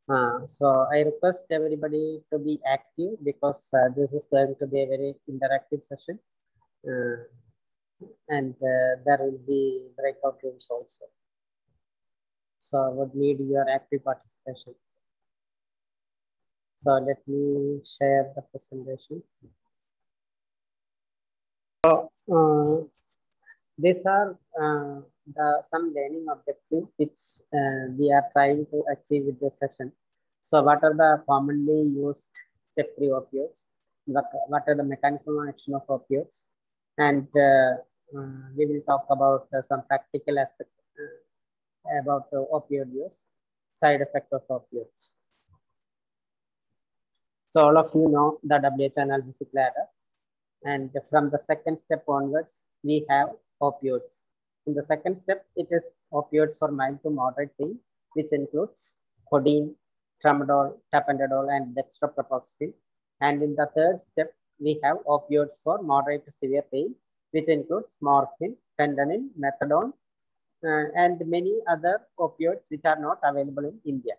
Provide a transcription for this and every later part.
So I request everybody to be active because this is going to be a very interactive session, and there will be breakout rooms also. So I would need your active participation. So let me share the presentation. So these are some learning objectives which we are trying to achieve with this session. So what are the commonly used step 3 opioids? What are the mechanism of action of opioids? And we will talk about some practical aspects about opioid use, side effect of opioids. So all of you know the WHO analgesic ladder. And from the second step onwards, we have opioids. In the second step, it is opioids for mild to moderate pain, which includes codeine, tramadol, tapentadol, and dextropropoxyphene. And in the third step, we have opioids for moderate to severe pain, which includes morphine, fentanyl, methadone, and many other opioids which are not available in India.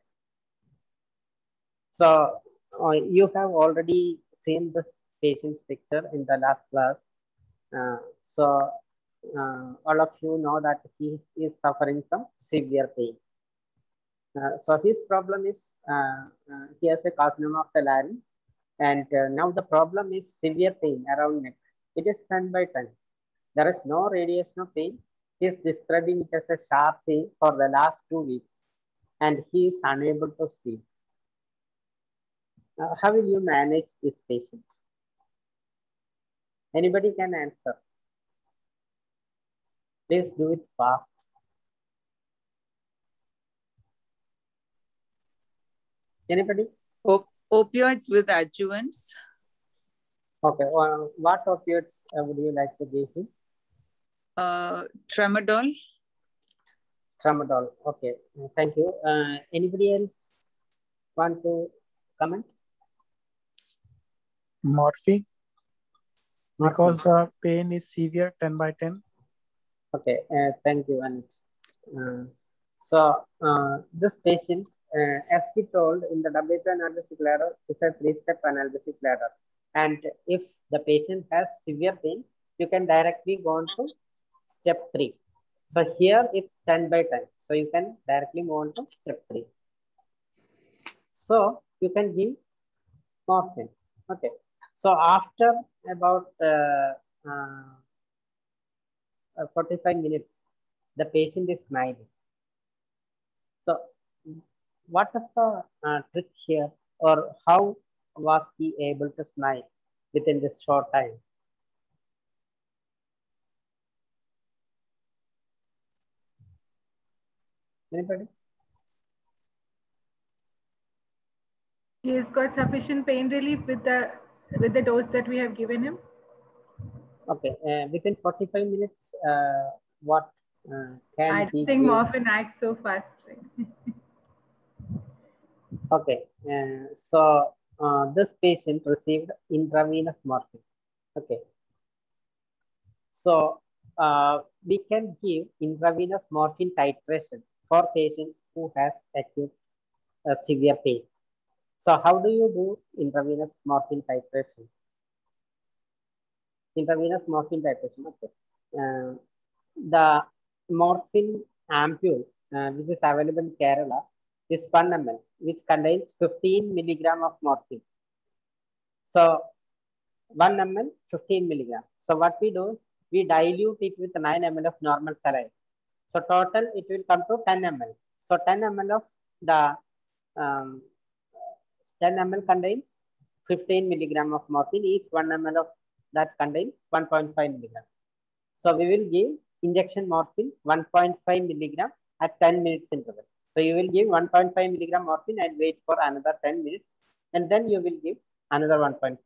So you have already seen this patient's picture in the last class. All of you know that he is suffering from severe pain. So his problem is he has a carcinoma of the larynx, and now the problem is severe pain around neck. It is 10 by 10. There is no radiation of pain. He is describing it as a sharp pain for the last 2 weeks, and he is unable to sleep. How will you manage this patient? Anybody can answer. Please do it fast. Anybody? Opioids with adjuvants. Okay. What opioids would you like to give him? Tramadol. Tramadol. Okay. Thank you. Anybody else want to comment? Morphine. Because the pain is severe, 10 by 10. Okay. Thank you, Anit. This patient, as we told in the WHO analgesic ladder, is a 3-step analgesic ladder. And if the patient has severe pain, you can directly go on to step 3. So here it's 10 by 10. So you can directly move on to step 3. So you can give morphine. Okay. So after about 45 minutes, the patient is smiling. So what is the trick here, or how was he able to smile within this short time? Anybody? He has got sufficient pain relief with the dose that we have given him. Okay, within 45 minutes, what can I he think give? morphine acts so fast. Okay, this patient received intravenous morphine. Okay, so we can give intravenous morphine titration for patients who has acute severe pain. So how do you do intravenous morphine titration? Intravenous morphine titration. Okay. The morphine ampule, which is available in Kerala, is 1 ml, which contains 15 milligram of morphine. So 1 ml, 15 milligram. So what we do is we dilute it with 9 ml of normal saline. So total it will come to 10 ml. So 10 ml of the 10 ml contains 15 milligram of morphine. Each 1 ml of that contains 1.5 milligram. So we will give injection morphine 1.5 milligram at 10 minutes interval. So you will give 1.5 milligram morphine and wait for another 10 minutes, and then you will give another 1.5.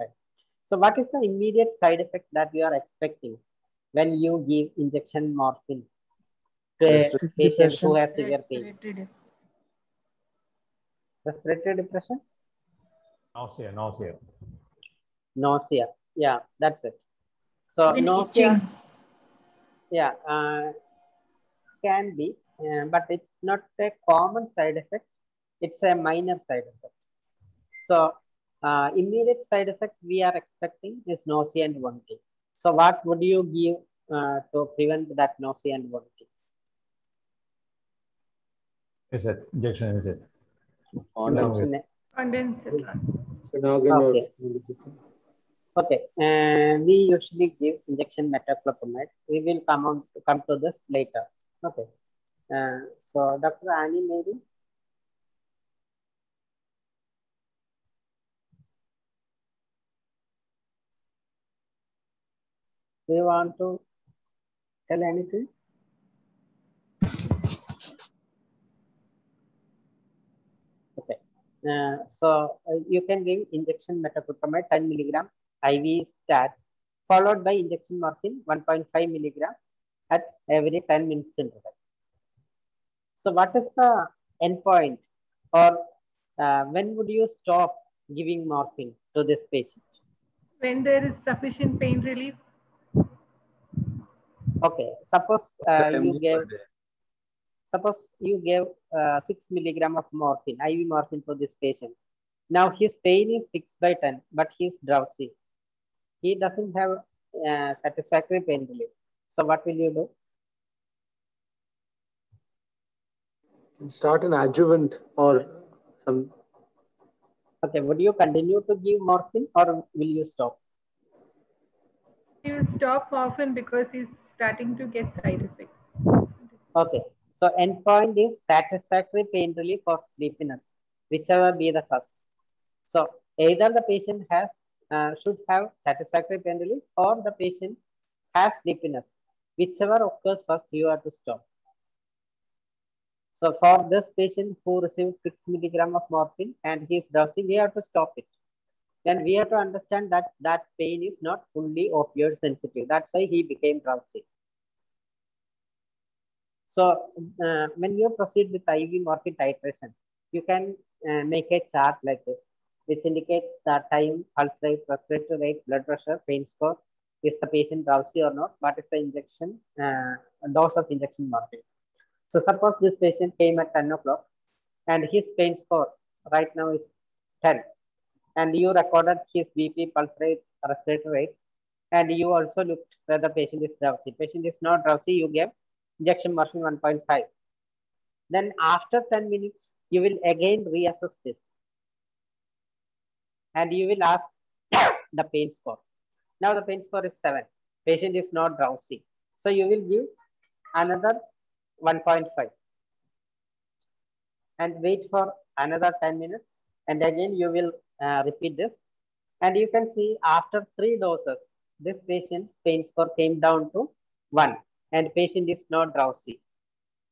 So what is the immediate side effect that you are expecting when you give injection morphine to a patient who has severe pain? Respiratory depression? Nausea. Yeah, that's it. So nausea, yeah, can be, but it's not a common side effect. It's a minor side effect. So immediate side effect we are expecting is nausea and vomiting. So what would you give to prevent that nausea and vomiting? Injection is it? Injection. Condensate. Okay. Okay. We usually give injection metoclopramide. We will come to this later. Okay. So Dr. Annie, maybe. Do you want to tell anything? Okay. So you can give injection metoclopramide 10 milligram IV stat, followed by injection morphine 1.5 milligram at every 10 minutes interval. So what is the endpoint, or when would you stop giving morphine to this patient? When there is sufficient pain relief. Okay, suppose you gave 6 milligram of morphine, IV morphine for this patient. Now his pain is 6/10, but he's drowsy. He doesn't have satisfactory pain relief. So what will you do? Start an adjuvant or some. Okay, would you continue to give morphine or will you stop? He will stop often because he's starting to get side effects. Okay, so endpoint is satisfactory pain relief or sleepiness, whichever be the first. So either the patient has should have satisfactory pain relief or the patient has sleepiness. Whichever occurs first, you have to stop. So for this patient who received 6 milligram of morphine and he is drowsy, we have to stop it. Then we have to understand that that pain is not fully opioid sensitive. That's why he became drowsy. So when you proceed with IV morphine titration, you can make a chart like this, which indicates the time, pulse rate, respiratory rate, blood pressure, pain score. Is the patient drowsy or not? What is the injection dose of injection morphine? So suppose this patient came at 10 o'clock and his pain score right now is 10. And you recorded his BP, pulse rate, respiratory rate, and you also looked whether the patient is drowsy. Patient is not drowsy, you gave injection morphine 1.5. Then after 10 minutes, you will again reassess this. And you will ask the pain score. Now the pain score is 7. Patient is not drowsy. So you will give another 1.5. And wait for another 10 minutes. And again, you will repeat this. And you can see after 3 doses, this patient's pain score came down to 1 and patient is not drowsy.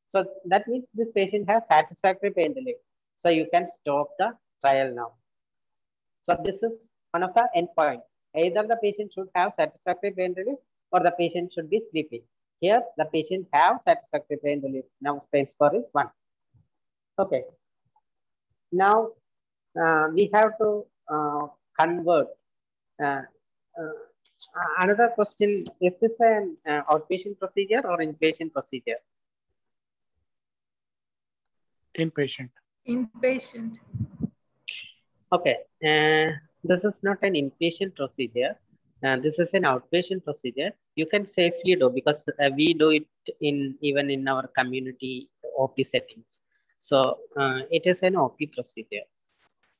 So that means this patient has satisfactory pain relief. So you can stop the trial now. So this is one of the endpoint. Either the patient should have satisfactory pain relief or the patient should be sleeping. Here, the patient have satisfactory pain relief. Now pain score is 1. Okay. Now we have to convert. Another question, is this an outpatient procedure or inpatient procedure? Inpatient. Inpatient. Okay, this is not an inpatient procedure. This is an outpatient procedure. You can safely do because we do it even in our community OP settings. So it is an OP procedure.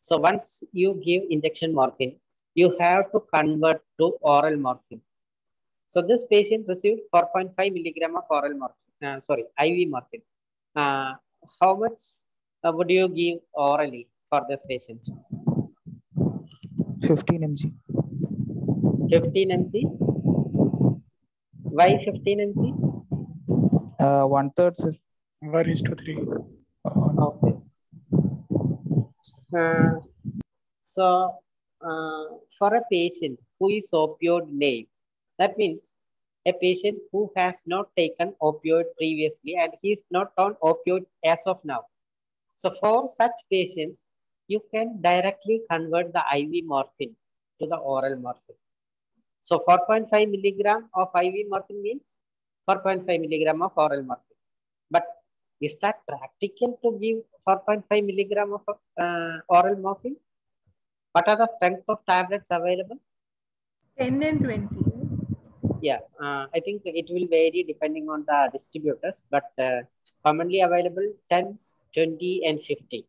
So once you give injection morphine, you have to convert to oral morphine. So this patient received 4.5 milligram of oral morphine, IV morphine. How much would you give orally for this patient? 15 mg. 15 mg? Why 15 mg? 1/3, sir. 1:3. Okay. So for a patient who is opioid naive, that means a patient who has not taken opioid previously and he is not on opioid as of now. So for such patients, you can directly convert the IV morphine to the oral morphine. So 4.5 milligram of IV morphine means 4.5 milligram of oral morphine. But Is that practical to give 4.5 milligram of oral morphine? What are the strength of tablets available? 10 and 20. Yeah, I think it will vary depending on the distributors, but commonly available 10, 20, and 50.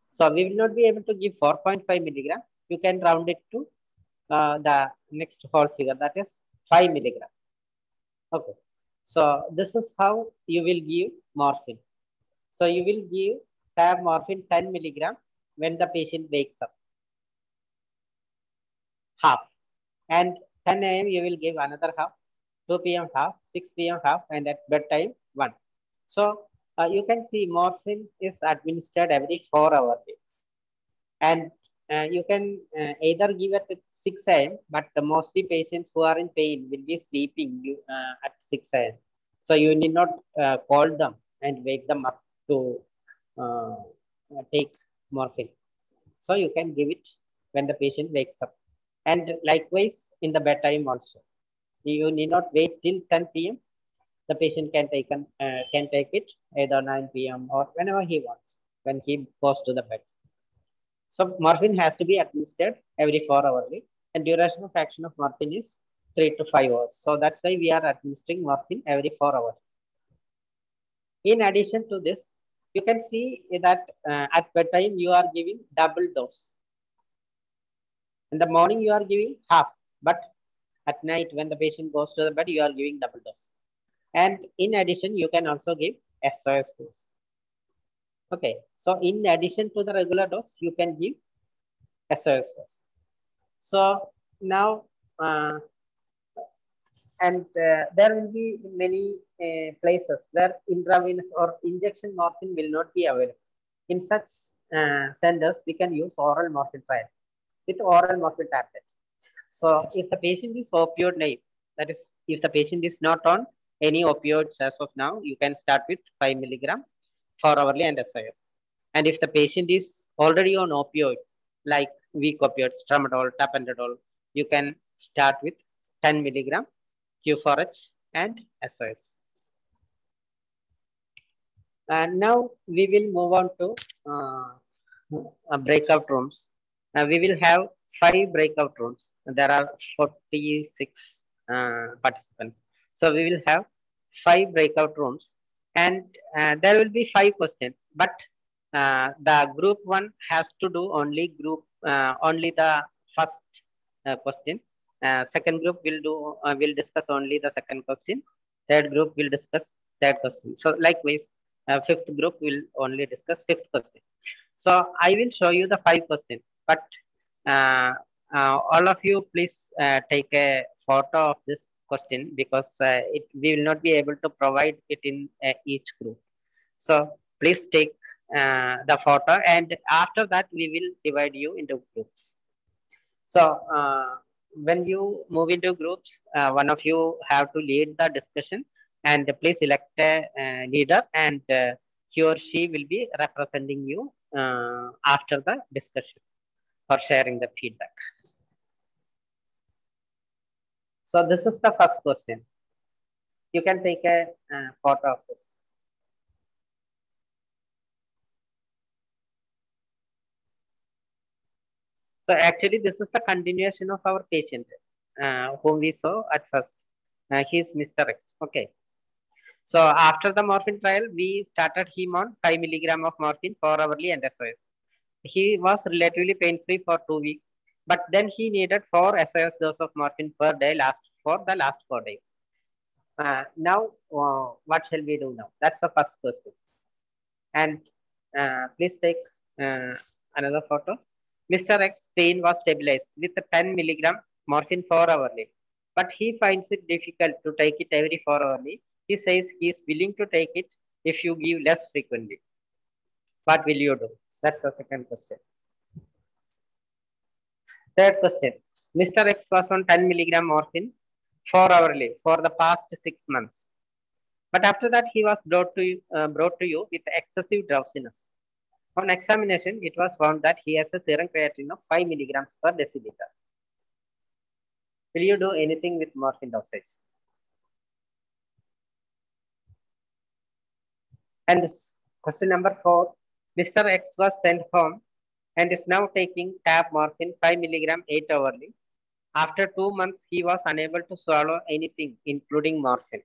So we will not be able to give 4.5 milligram. You can round it to the next whole figure, that is 5 milligram. Okay. So this is how you will give morphine. So you will have morphine 10 milligram when the patient wakes up, half. And 10 a.m. you will give another half, 2 p.m. half, 6 p.m. half, and at bedtime 1. So you can see morphine is administered every 4 hours. And you can either give it at 6 a.m., but mostly patients who are in pain will be sleeping at 6 a.m. So you need not call them and wake them up to take morphine. So you can give it when the patient wakes up. And likewise in the bedtime also. You need not wait till 10 p.m. The patient can take it either 9 p.m. or whenever he wants, when he goes to the bed. So morphine has to be administered every 4 hours, and duration of action of morphine is 3 to 5 hours. So that's why we are administering morphine every 4 hours. In addition to this, you can see that at bedtime you are giving double dose. In the morning you are giving half, but at night when the patient goes to the bed, you are giving double dose. And in addition, you can also give SOS dose. Okay, so in addition to the regular dose, you can give SOS dose. So now, there will be many places where intravenous or injection morphine will not be available. In such centers, we can use oral morphine trial with oral morphine tablet. So if the patient is opioid naive, that is, if the patient is not on any opioids as of now, you can start with 5 milligram 4 hourly and SIS. And if the patient is already on opioids, like weak opioids, tramadol, tapentadol, you can start with 10 milligram Q4H and SOS. And now we will move on to breakout rooms. We will have 5 breakout rooms. There are 46 participants. So we will have 5 breakout rooms, and there will be 5 questions. But the group 1 has to do only the first question. Second group will discuss only the second question. Third group will discuss third question. So likewise, fifth group will only discuss fifth question. So I will show you the 5 questions, but all of you please take a photo of this question, because we will not be able to provide it in each group. So please take the photo, and after that we will divide you into groups. So when you move into groups, one of you have to lead the discussion, and please select a leader, and he or she will be representing you after the discussion for sharing the feedback. So this is the first question. You can take a photo of this. So actually this is the continuation of our patient whom we saw at first. He is Mr. X. Okay. So after the morphine trial, we started him on 5 milligram of morphine 4 hourly and SOS. He was relatively pain-free for 2 weeks, but then he needed 4 SOS dose of morphine per day for the last 4 days. Now, what shall we do now? That's the first question. And please take another photo. Mr. X pain was stabilized with 10 milligram morphine 4 hourly, but he finds it difficult to take it every 4 hourly. He says he is willing to take it if you give less frequently. What will you do? That's the second question. Third question. Mr. X was on 10 milligram morphine 4 hourly for the past 6 months. But after that, he was brought to you with excessive drowsiness. On examination, it was found that he has a serum creatinine of 5 milligrams per deciliter. Will you do anything with morphine dosage? And Question number 4. Mr. X was sent home and is now taking tab morphine 5 milligram 8 hourly. After 2 months, he was unable to swallow anything, including morphine.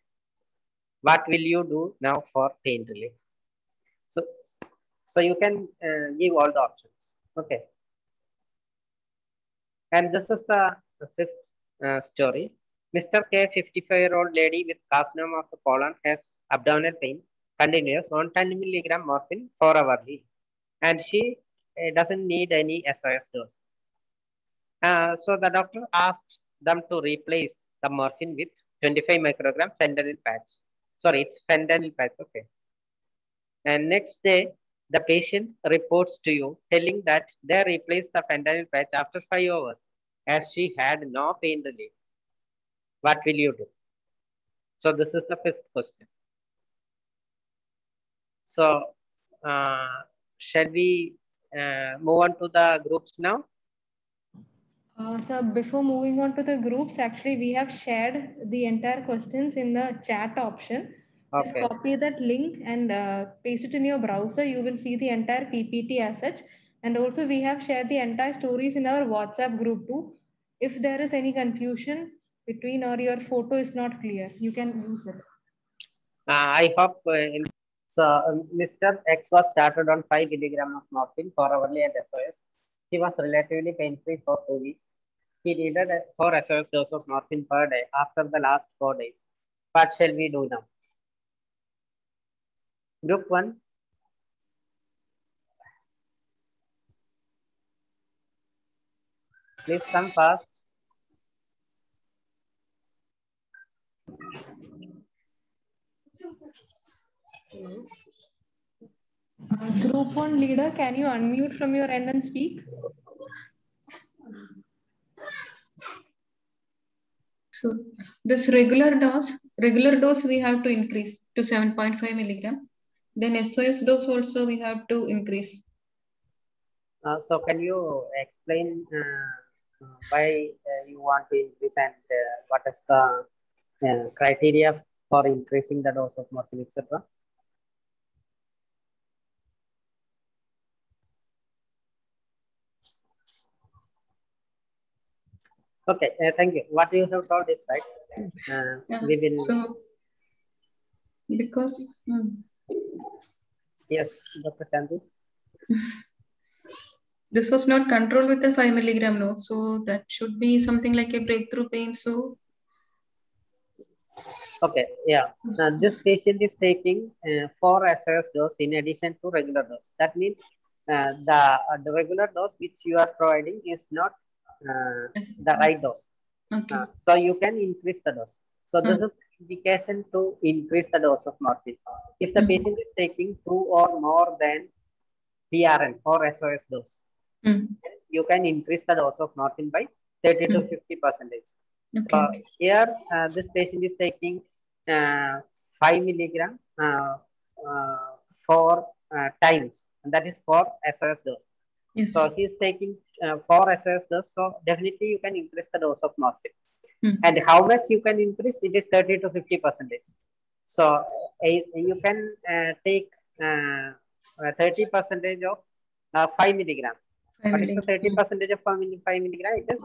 What will you do now for pain relief? So you can give all the options. Okay. And this is the fifth story. Mr. K, 55-year-old lady with carcinoma of the colon, has abdominal pain, continuous on 10 milligram morphine 4 hourly, and she doesn't need any SOS dose. So the doctor asked them to replace the morphine with 25 microgram fentanyl patch. Sorry, it's fentanyl patch. Okay. And next day, the patient reports to you telling that they replaced the fentanyl patch after 5 hours as she had no pain relief. What will you do? So this is the fifth question. So shall we move on to the groups now? So before moving on to the groups, actually we have shared the entire questions in the chat option. Just Okay. copy that link and paste it in your browser. You will see the entire PPT as such. And also we have shared the entire stories in our WhatsApp group too. If there is any confusion between or your photo is not clear, you can use it. I hope Mr. X was started on 5 milligram of morphine 4 hourly at SOS. He was relatively pain-free for 2 weeks. He needed 4 SOS dose of morphine per day after the last 4 days. What shall we do now? Group 1. Please come fast. Group 1 leader, can you unmute from your end and speak? So this regular dose we have to increase to 7.5 milligram. Then SOS dose also we have to increase. So can you explain why you want to increase and what is the criteria for increasing the dose of morphine, etc.? Okay, thank you. What you have told is right. We will. So because Yes, Dr. Chandru. This was not controlled with the 5 milligram, no. So that should be something like a breakthrough pain. So okay, yeah. This patient is taking 4 SOS dose in addition to regular dose. That means the regular dose which you are providing is not the right dose. okay. So you can increase the dose. So this is indication to increase the dose of morphine. If the patient is taking 2 or more than PRN or SOS dose, you can increase the dose of morphine by 30 to 50%. Okay. So here this patient is taking 5 milligram 4 times, and that is for SOS dose. Yes. So he is taking 4 SOS dose. So definitely you can increase the dose of morphine. And how much you can increase? It is 30 to 50%. So you can take 30% of 5 milligram. What is the 30% of 5 milligram? It is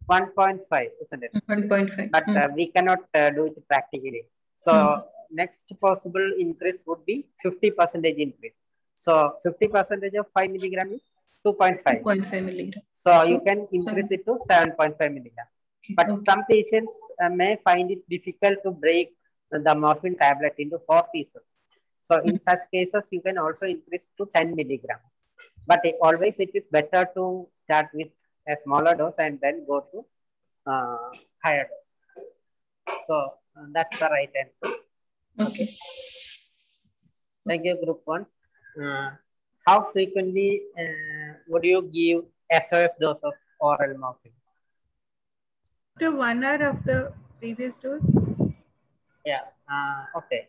1.5, isn't it? 1.5. But we cannot do it practically. So next possible increase would be 50% increase. So 50% of 5 milligram is 2.5. 2.5 milligram. So you can increase it to 7.5 milligram. But some patients may find it difficult to break the morphine tablet into 4 pieces. So in such cases, you can also increase to 10 milligram. But always it is better to start with a smaller dose and then go to higher dose. So that's the right answer. Okay. Thank you, group 1. How frequently would you give SOS dose of oral morphine? After 1 hour of the previous dose? Yeah. Okay.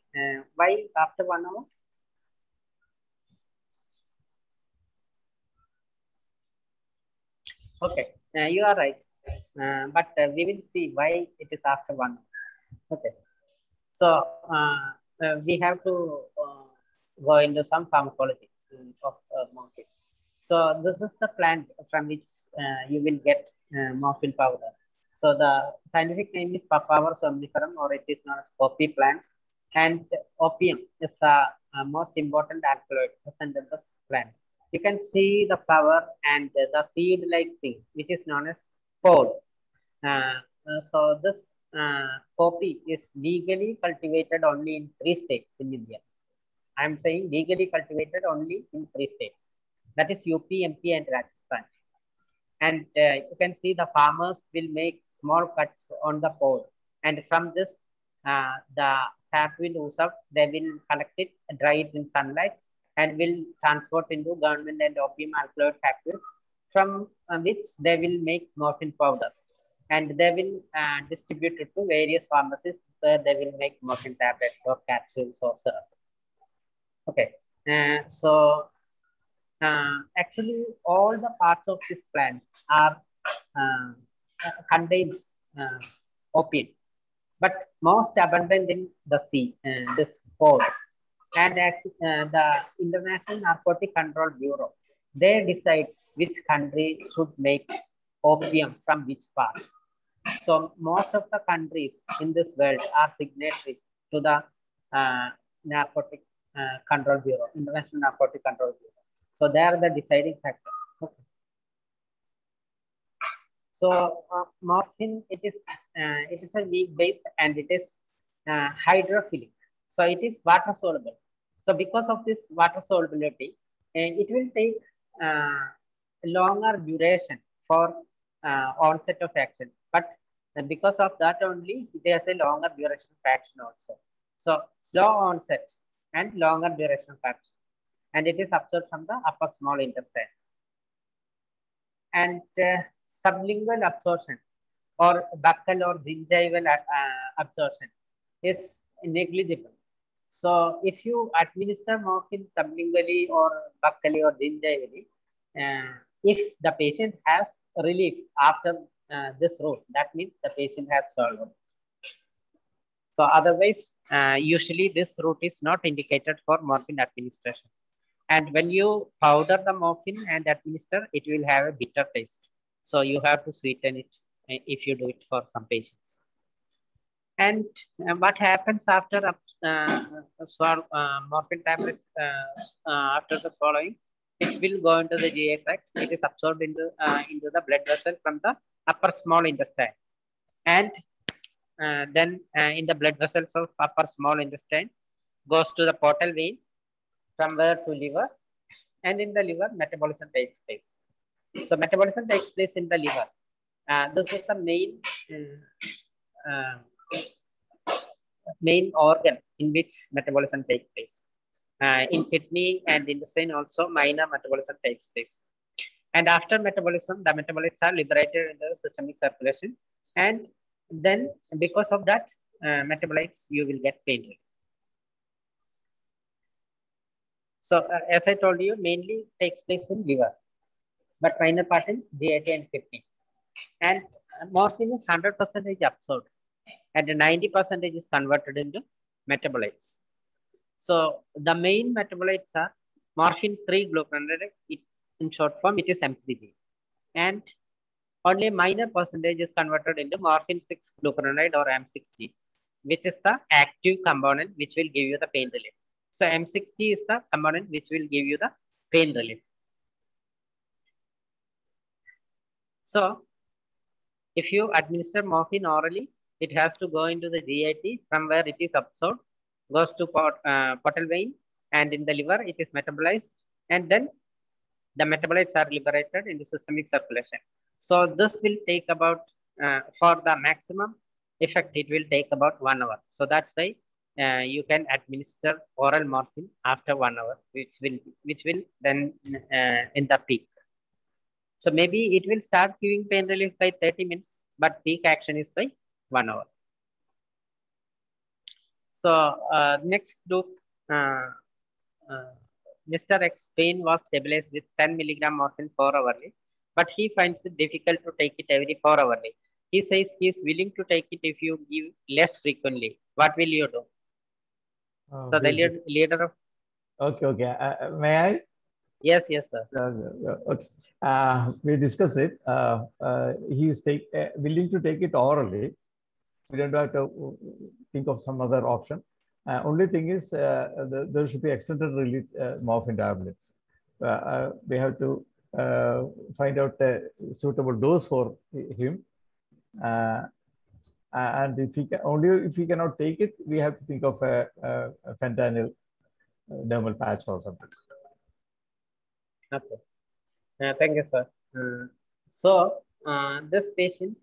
Why after 1 hour? Okay. You are right. But we will see why it is after 1 hour. Okay. So we have to go into some pharmacology of morphine. So this is the plant from which you will get morphine powder. So the scientific name is Papaver somniferum, or it is known as poppy plant. And opium is the most important alkaloid present in this plant. You can see the flower and the seed-like thing, which is known as pod. So this poppy is legally cultivated only in 3 states in India. I am saying legally cultivated only in 3 states. That is UP, MP, and Rajasthan. And you can see the farmers will make small cuts on the pod. And from this, the sap will ooze out. They will collect it, dry it in sunlight, and will transport into government and opium alkaloid factories, from which they will make morphine powder. And they will distribute it to various pharmacies where they will make morphine tablets or capsules or syrup. Okay, so actually all the parts of this plant are contains opium, but most abundant in the sea, this pod. And actually, the International Narcotic Control Bureau, they decides which country should make opium from which part. So most of the countries in this world are signatories to the Narcotic Control Bureau, International Narcotic Control Bureau. So they are the deciding factor. Okay. So morphine, it is a weak base and it is hydrophilic. So it is water soluble. So because of this water solubility, it will take longer duration for onset of action. But because of that only, it has a longer duration of action also. So slow onset and longer duration of action. And it is absorbed from the upper small intestine. And sublingual absorption or buccal or gingival absorption is negligible. So if you administer morphine sublingually or buccally or gingivally, if the patient has relief after this route, that means the patient has swallowed. So otherwise, usually this route is not indicated for morphine administration. And when you powder the morphine and administer, it will have a bitter taste. So you have to sweeten it if you do it for some patients. And what happens after morphine tablet after the swallowing? It will go into the GI tract. It is absorbed into the blood vessel from the upper small intestine. And then in the blood vessels of upper small intestine goes to the portal vein, from where to liver, and in the liver metabolism takes place. So metabolism takes place in the liver. This is the main organ in which metabolism takes place. In kidney and intestine also minor metabolism takes place. And after metabolism, the metabolites are liberated in the systemic circulation. And then because of that metabolites, you will get pain relief. So as I told you, mainly takes place in liver, but minor part in GIT and kidney. And morphine is 100% absorbed, and 90% is converted into metabolites. So the main metabolites are morphine 3-glucuronide. In short form, it is M3G, and only a minor percentage is converted into morphine 6-glucuronide or M6G, which is the active component which will give you the pain relief. So M6G is the component which will give you the pain relief. So if you administer morphine orally, it has to go into the GIT, from where it is absorbed, goes to portal vein, and in the liver it is metabolized, and then the metabolites are liberated into systemic circulation. So this will take about, for the maximum effect, it will take about 1 hour. So that's why you can administer oral morphine after 1 hour, which will then in the peak. So maybe it will start giving pain relief by 30 minutes, but peak action is by 1 hour. So next group, Mr. X pain was stabilized with 10 milligram morphine 4 hourly, but he finds it difficult to take it every 4 hourly. He says he is willing to take it if you give less frequently. What will you do? So the leader of Okay, okay. May I? Yes, yes, sir. Okay. We discussed it. He is willing to take it orally. We don't have to think of some other option. Only thing is there should be extended release morphine tablets. We have to find out a suitable dose for him. And if he cannot take it, we have to think of a fentanyl dermal patch or something. Okay. Thank you, sir. So this patient,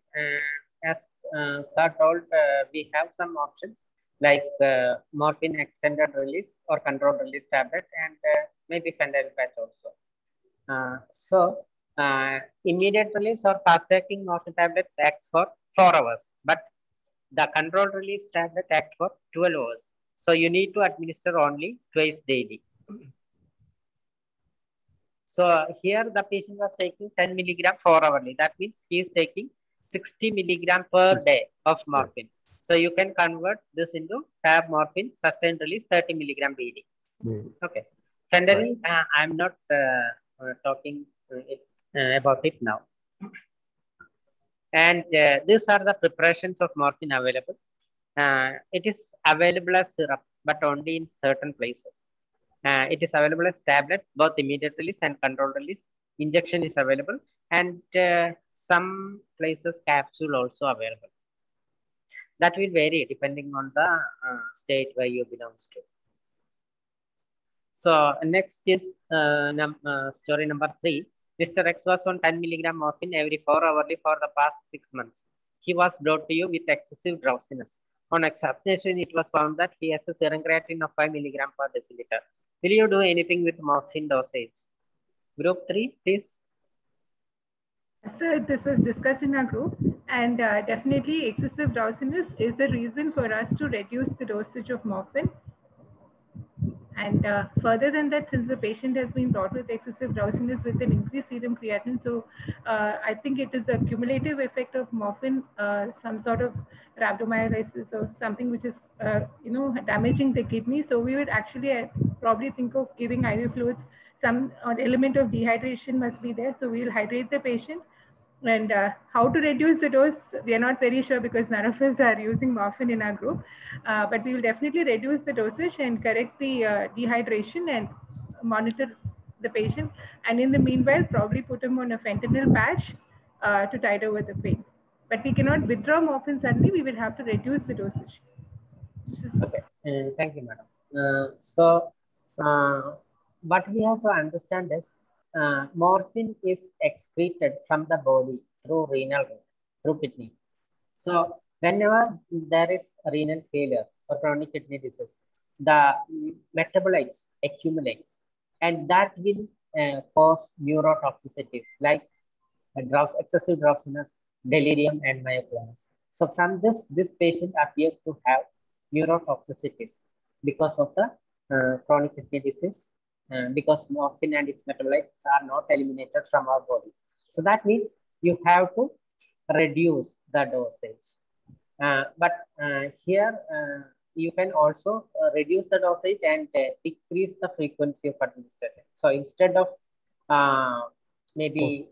as sir told, we have some options like morphine extended release or controlled release tablet, and maybe fentanyl patch also. So immediate release or fast acting morphine tablets acts for 4 hours, but the controlled release tablet acts for 12 hours. So you need to administer only twice daily. So here the patient was taking 10 milligram 4 hourly. That means he is taking 60 milligram per day of morphine. So you can convert this into tab morphine sustained release 30 milligram BD. Okay. Fentanyl, I'm not talking about it now. And these are the preparations of morphine available. It is available as syrup, but only in certain places. It is available as tablets, both immediate release and controlled release. Injection is available, and some places capsule also available. That will vary depending on the state where you belong to. So next is story number 3. Mr. X was on 10 milligram morphine every 4 hourly for the past 6 months. He was brought to you with excessive drowsiness. On examination, it was found that he has a serum creatinine of 5 milligram per deciliter. Will you do anything with morphine dosage? Group 3, please. So this was discussed in our group, and definitely excessive drowsiness is the reason for us to reduce the dosage of morphine. And further than that, since the patient has been brought with excessive drowsiness with an increased serum creatinine, so I think it is a cumulative effect of morphine, some sort of rhabdomyolysis or something which is, damaging the kidney. So we would actually probably think of giving IV fluids. Some element of dehydration must be there. So we will hydrate the patient. And how to reduce the dose, we are not very sure because none of us are using morphine in our group. But we will definitely reduce the dosage and correct the dehydration and monitor the patient. And in the meanwhile, probably put him on a fentanyl patch to tide over the pain. But we cannot withdraw morphine suddenly. We will have to reduce the dosage. Okay. Thank you, madam. What we have to understand is morphine is excreted from the body through renal route, through kidney. So whenever there is renal failure or chronic kidney disease, the metabolites accumulates, and that will cause neurotoxicities like excessive drowsiness, delirium, and myoclonus. So from this patient appears to have neurotoxicities because of the chronic kidney disease, because morphine and its metabolites are not eliminated from our body. So that means you have to reduce the dosage. But here you can also reduce the dosage and decrease the frequency of administration. So instead of maybe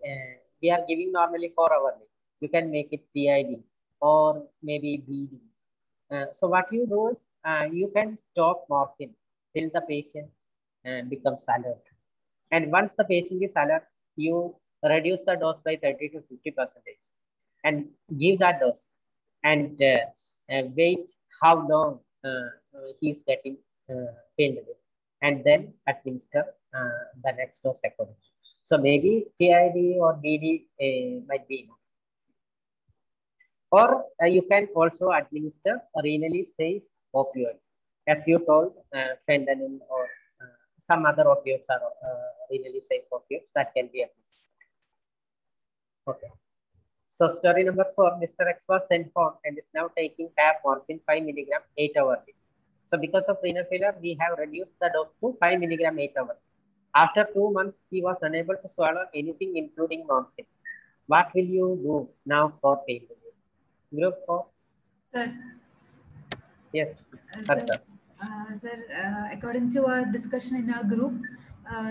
we are giving normally 4 hourly, you can make it TID or maybe BD. So what you do is you can stop morphine till the patient becomes alert. And once the patient is alert, you reduce the dose by 30 to 50% and give that dose and wait how long he is getting pain relief, and then administer the next dose accordingly. So maybe TID or BD might be enough. Or you can also administer renally safe opioids. As you told, fentanyl or some other opioids are renally safe opioids that can be administered. Okay. So story number 4, Mr. X was sent home and is now taking tab morphine 5 milligram 8 hourly. So because of renal failure, we have reduced the dose to 5 milligram 8 hourly. After 2 months, he was unable to swallow anything, including morphine. What will you do now for pain relief? Group 4. Sir. Yes. Sir, Sir, according to our discussion in our group,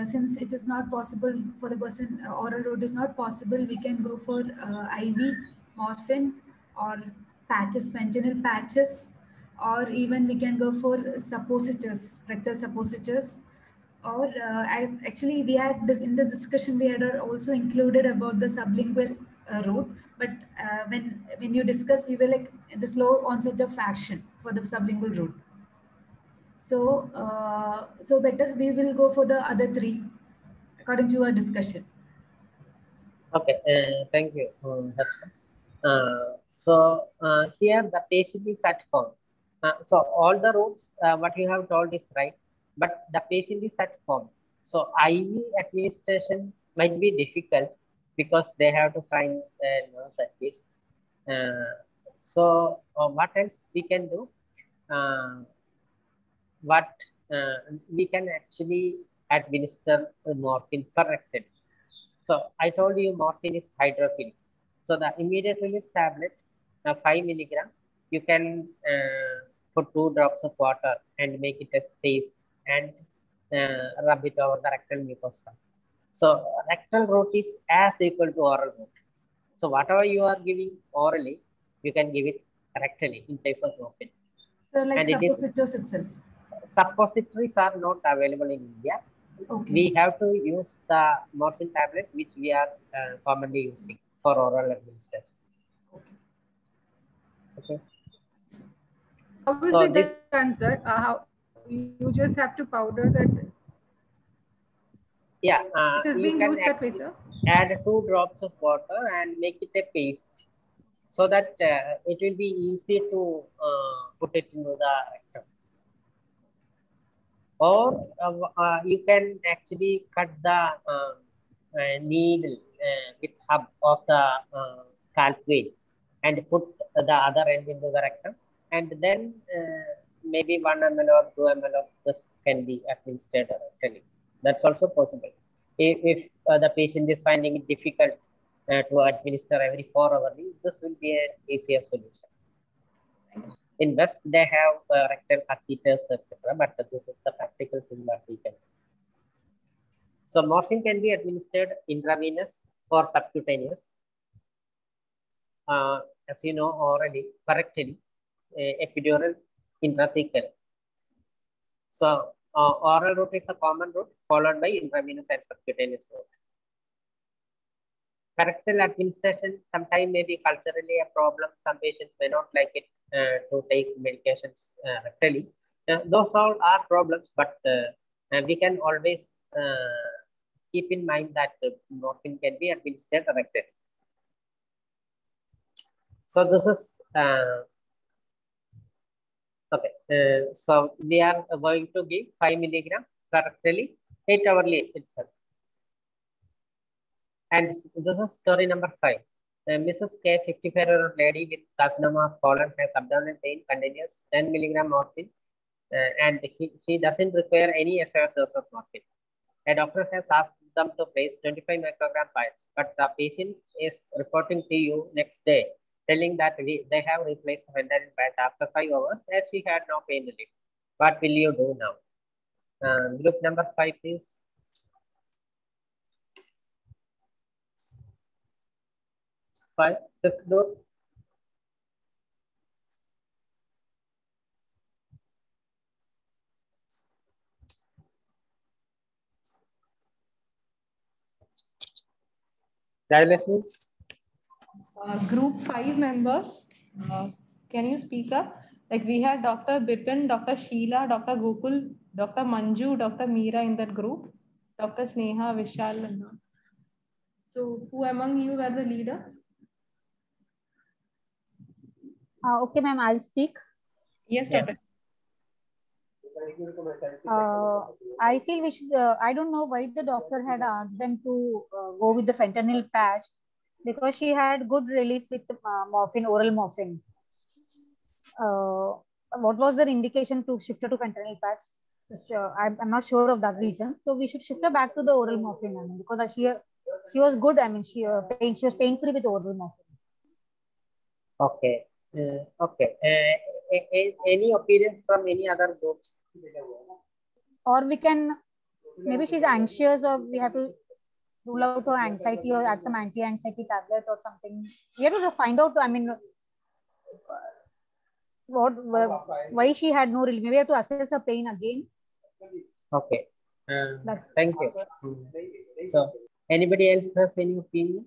since it is not possible for the person, oral route is not possible, we can go for IV, morphine, or patches, fentanyl patches, or even we can go for suppositors, rectal suppositors. Or actually, we had this in the discussion, we had also included about the sublingual route. But when you discuss, you were like the slow onset of action for the sublingual route. So, so better we will go for the other three according to our discussion. Okay, thank you, Harsha. Here the patient is at home. So all the routes, what you have told is right, but the patient is at home. So IV administration might be difficult because they have to find a nurse at least. What else we can do? We can actually administer morphine per rectal. So I told you morphine is hydrophilic. So the immediate release tablet, 5 milligram, you can put 2 drops of water and make it as paste and rub it over the rectal mucosa. So rectal route is as equal to oral route. So whatever you are giving orally, you can give it rectally in place of morphine. So like suppositories itself. Suppositories are not available in India. Okay. We have to use the morphine tablet which we are commonly using for oral administration. Okay. How will be done, sir? How you just have to powder that? Yeah, you can actually add 2 drops of water and make it a paste, so that it will be easy to put it into the rectum. Or you can actually cut the needle with hub of the scalp vein and put the other end into the rectum, and then maybe 1 ml or 2 ml of this can be administered rectally. That's also possible. If the patient is finding it difficult to administer every 4 hours, this will be an easier solution. In West, they have rectal catheters, etc., but this is the practical thing that we can do. So morphine can be administered intravenous or subcutaneous. As you know, orally, correctly, epidural, intrathecal. So oral route is a common route, followed by intravenous and subcutaneous route. Rectal administration sometimes may be culturally a problem. Some patients may not like it to take medications rectally. Those all are problems, but we can always keep in mind that morphine can be administered rectally. So this is okay. So we are going to give 5 milligram rectally 8-hourly itself. And this is story number 5. Mrs. K, 55-year-old lady with carcinoma of colon, has abdominal pain, continuous 10 milligram morphine, and she doesn't require any SOS dose of morphine. A doctor has asked them to place 25 microgram patch, but the patient is reporting to you next day, telling that they have replaced the fentanyl patch after 5 hours as she had no pain relief. What will you do now? Group number 5, please. Fifth group. Group 5 members, can you speak up? Like we had Dr. Bipin, Dr. Sheila, Dr. Gokul, Dr. Manju, Dr. Meera in that group, Dr. Sneha, Vishal. And so who among you were the leader? Okay, ma'am, I'll speak. Yes, Dr. I feel we should, I don't know why the doctor had asked them to go with the fentanyl patch, because she had good relief with morphine, oral morphine. What was the indication to shift her to fentanyl patch? Just, I'm not sure of that reason. So we should shift her back to the oral morphine, I mean, because she was good. I mean, she was pain-free with oral morphine. Okay. Okay. any opinion from any other groups? Or we can, maybe she's anxious, or we have to rule out her anxiety or add some anti-anxiety tablet or something. We have to find out, I mean, why she had no relief. Maybe we have to assess her pain again. Okay. Thank you. So, anybody else has any opinion?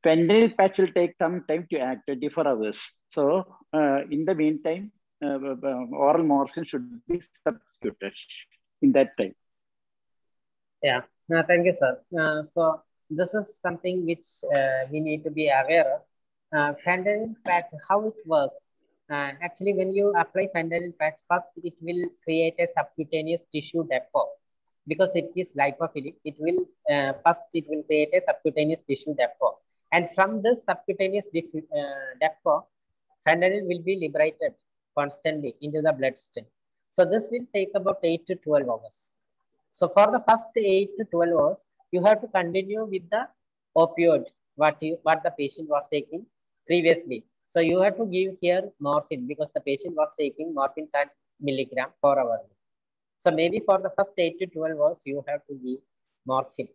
Fentanyl patch will take some time to act, 24 hours. So, in the meantime, oral morphine should be substituted in that time. Yeah, thank you, sir. So, this is something which we need to be aware of. Fentanyl patch, how it works. Actually, when you apply fentanyl patch, first it will create a subcutaneous tissue depot. Because it is lipophilic, it will create a subcutaneous tissue depot. And from this subcutaneous depot, fentanyl will be liberated constantly into the bloodstream. So this will take about 8 to 12 hours. So for the first 8 to 12 hours, you have to continue with the opioid, what the patient was taking previously. So you have to give here morphine because the patient was taking morphine 10 milligram per hour. So maybe for the first 8 to 12 hours, you have to give morphine.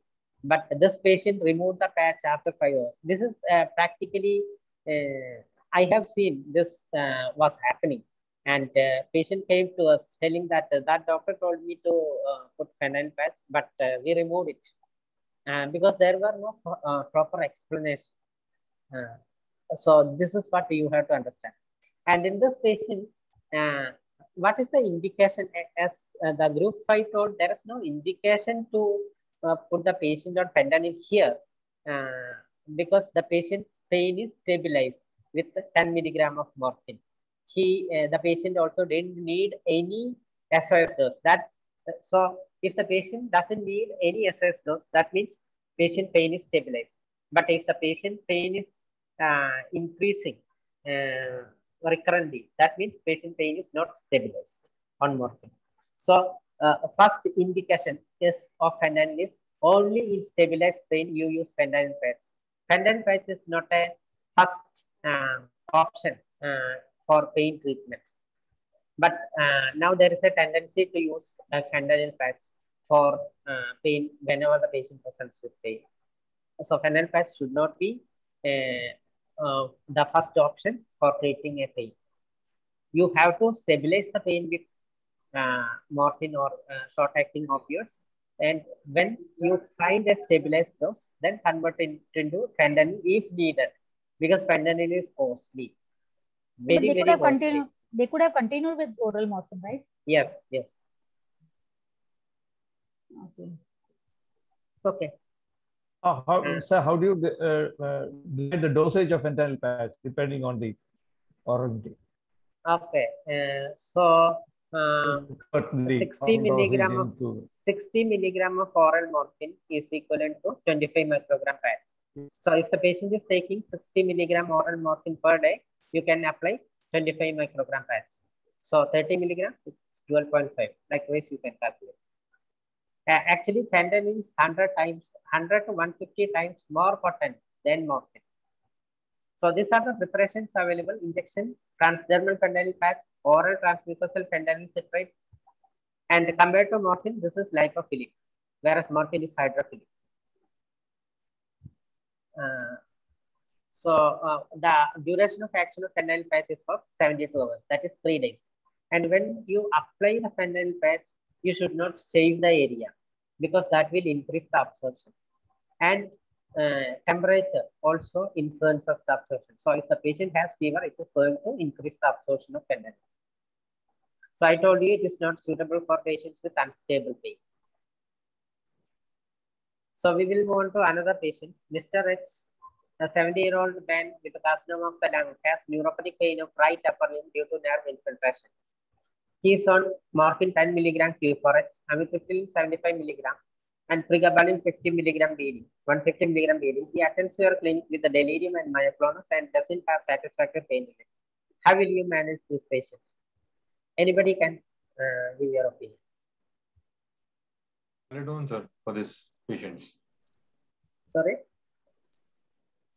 But this patient removed the patch after 5 hours. This is practically, I have seen this was happening. And patient came to us telling that that doctor told me to put fentanyl patch, but we removed it because there were no proper explanation. So this is what you have to understand. And in this patient, what is the indication? As the group 5 told, there is no indication to put the patient on fentanyl here because the patient's pain is stabilized with 10 milligram of morphine. The patient also didn't need any SOS dose. So if the patient doesn't need any SOS dose, that means patient pain is stabilized. But if the patient pain is increasing recurrently, that means patient pain is not stabilized on morphine. So first indication is of fentanyl is only in stabilized pain you use fentanyl patch. Fentanyl patch is not a first option for pain treatment. But now there is a tendency to use fentanyl patch for pain whenever the patient presents with pain. So fentanyl patch should not be the first option for treating a pain. You have to stabilize the pain with morphine or short-acting opioids. And when you find a stabilized dose, then convert it into fentanyl if needed, because fentanyl is costly. They could have continued with oral morphine, right? Yes, yes. Okay. Okay. So how do you decide the dosage of fentanyl patch depending on the oral intake? Okay. 60 milligram of oral morphine is equivalent to 25 microgram patch. So if the patient is taking 60 milligram oral morphine per day, you can apply 25 microgram patch. So 30 milligram is 12.5. Likewise, you can calculate. Actually, fentanyl is 100 to 150 times more potent than morphine. So these are the preparations available: injections, transdermal fentanyl patch, oral transmucosal fentanyl citrate. And compared to morphine, this is lipophilic, whereas morphine is hydrophilic. The duration of action of fentanyl patch is for 72 hours. That is 3 days. And when you apply the fentanyl patch, you should not shave the area because that will increase the absorption. And temperature also influences the absorption. So if the patient has fever, it is going to increase the absorption of fentanyl. So I told you it is not suitable for patients with unstable pain. So we will move on to another patient, Mr. H, a 70-year-old man with a carcinoma of the lung, has neuropathic pain of right upper limb due to nerve infiltration. He is on morphine 10 milligram Q4H, amitriptyline 75 milligram, and pregabalin 50 milligram BD, 150 milligram BD. He attends to your clinic with the delirium and myoclonus and doesn't have satisfactory pain relief. How will you manage this patient? Anybody can give your opinion. Maladone, sir, for this patient. Sorry?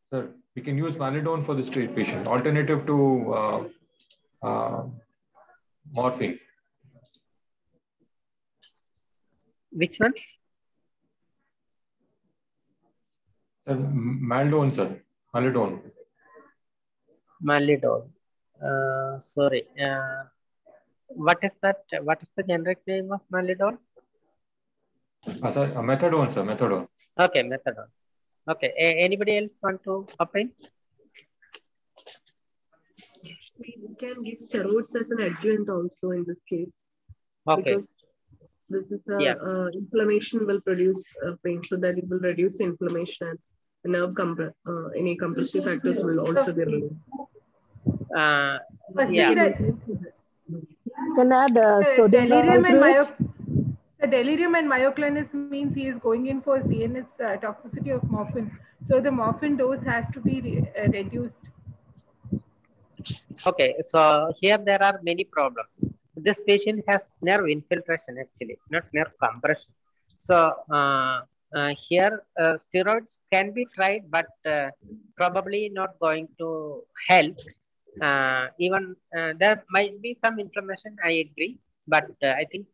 Sir, we can use Maladone for this patient. Alternative to morphine. Which one? Sir, Maldon, sir. Maladone. Malidol. Sorry. What is that? What is the generic name of Malidol? Sir, methadone, sir. Methadone. Okay, methadone. Okay. Anybody else want to opine? We can give steroids as an adjuvant also in this case. Okay. Because this is inflammation will produce pain, so that it will reduce inflammation. Nerve any compressive factors will also be removed. Can add sodium delirium valproate. and delirium and myoclonus means he is going in for CNS toxicity of morphine. So the morphine dose has to be reduced. Okay, so here there are many problems. This patient has nerve infiltration actually, not nerve compression. So here steroids can be tried, but probably not going to help. Even there might be some inflammation, I agree, but I think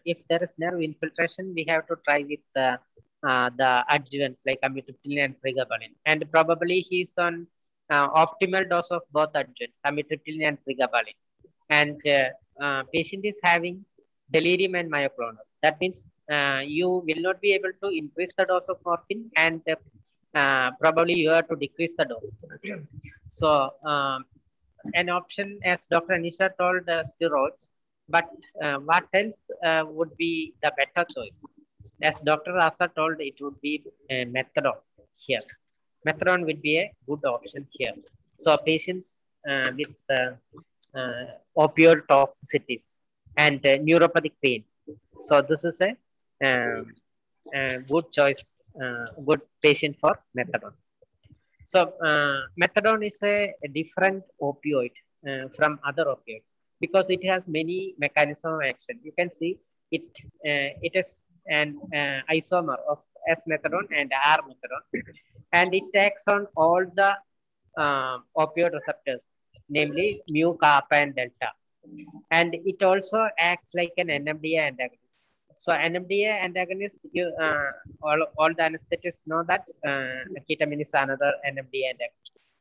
if there is nerve infiltration, we have to try with the adjuvants like amitriptyline and pregabalin, and probably he's on optimal dose of both adjuvants, amitriptyline and pregabalin, and patient is having delirium and myoclonus. That means you will not be able to increase the dose of morphine, and probably you have to decrease the dose. So an option, as Dr. Anisha told, steroids, but what else would be the better choice? As Dr. Rasa told, it would be methadone here. Methadone would be a good option here. So patients with opioid toxicities and neuropathic pain. So this is a good choice, good patient for methadone. So methadone is a different opioid from other opioids because it has many mechanisms of action. You can see it. It is an isomer of S-methadone and R-methadone, and it acts on all the opioid receptors, namely mu, kappa, and delta. And it also acts like an NMDA antagonist. So NMDA antagonist, all the anesthetists know that ketamine is another NMDA antagonist.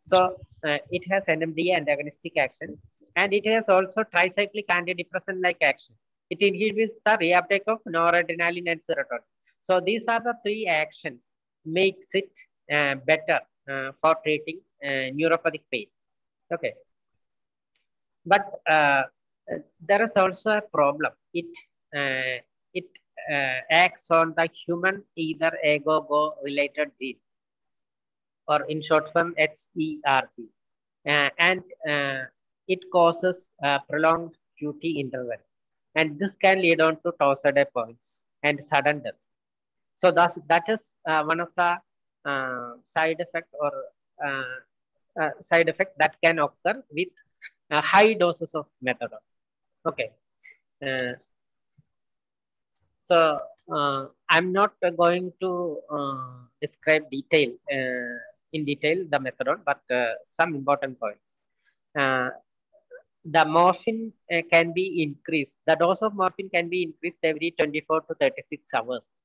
So it has NMDA antagonistic action, and it has also tricyclic antidepressant-like action. It inhibits the reuptake of noradrenaline and serotonin. So these are the three actions makes it better for treating neuropathic pain. Okay. But there is also a problem. It acts on the human either agogo related gene, or in short form HERG, and it causes prolonged QT interval, and this can lead on to torsade points and sudden death. So that is one of the side effect or side effect that can occur with high doses of methadone. Okay. So I'm not going to describe in detail the methadone, but some important points. The morphine can be increased. The dose of morphine can be increased every 24 to 36 hours.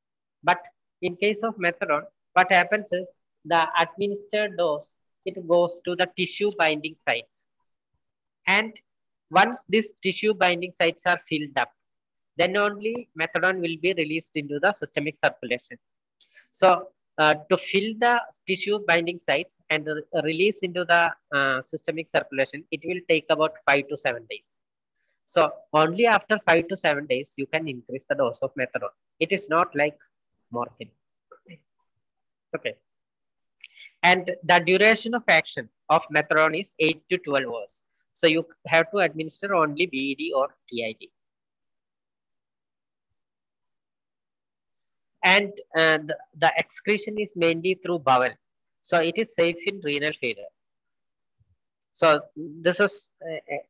But in case of methadone, what happens is the administered dose, it goes to the tissue binding sites. And once these tissue binding sites are filled up, then only methadone will be released into the systemic circulation. So to fill the tissue binding sites and release into the systemic circulation, it will take about 5 to 7 days. So only after 5 to 7 days, you can increase the dose of methadone. It is not like morphine. Okay. And the duration of action of methadone is 8 to 12 hours. So you have to administer only BED or TID. And the excretion is mainly through bowel. So it is safe in renal failure. So this is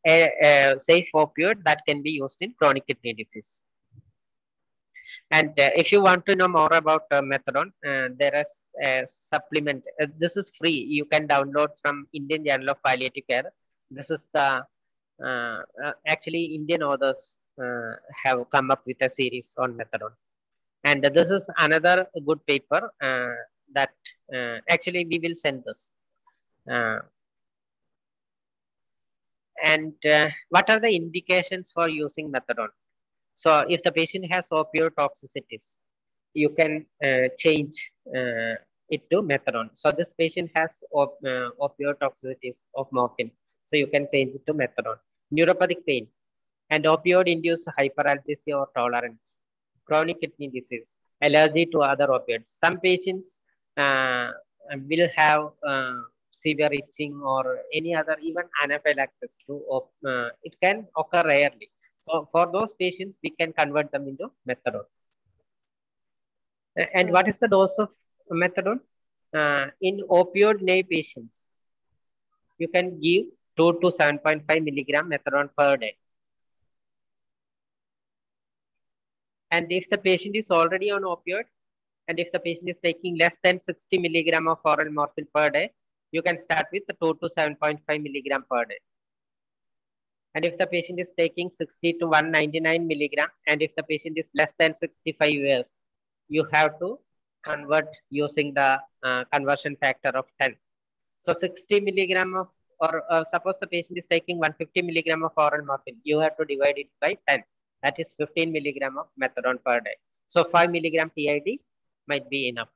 a safe opioid that can be used in chronic kidney disease. And if you want to know more about methadone, there is a supplement. This is free. You can download from Indian Journal of Palliative Care. This is the Actually, Indian authors have come up with a series on methadone. And this is another good paper that actually we will send this. What are the indications for using methadone? So if the patient has opioid toxicities, you can change it to methadone. So this patient has opioid toxicities of morphine. So you can change it to methadone. Neuropathic pain and opioid-induced hyperalgesia or tolerance, chronic kidney disease, allergy to other opioids. Some patients will have severe itching or any other, even anaphylaxis to it can occur rarely. So for those patients, we can convert them into methadone. And what is the dose of methadone? In opioid-naive patients, you can give 2 to 7.5 milligram methadone per day. And if the patient is already on opioid, and if the patient is taking less than 60 milligram of oral morphine per day, you can start with the 2 to 7.5 milligram per day. And if the patient is taking 60 to 199 milligram, and if the patient is less than 65 years, you have to convert using the conversion factor of 10. So 60 milligram of, or suppose the patient is taking 150 milligram of oral morphine, you have to divide it by 10. That is 15 milligram of methadone per day. So 5 milligram PID might be enough.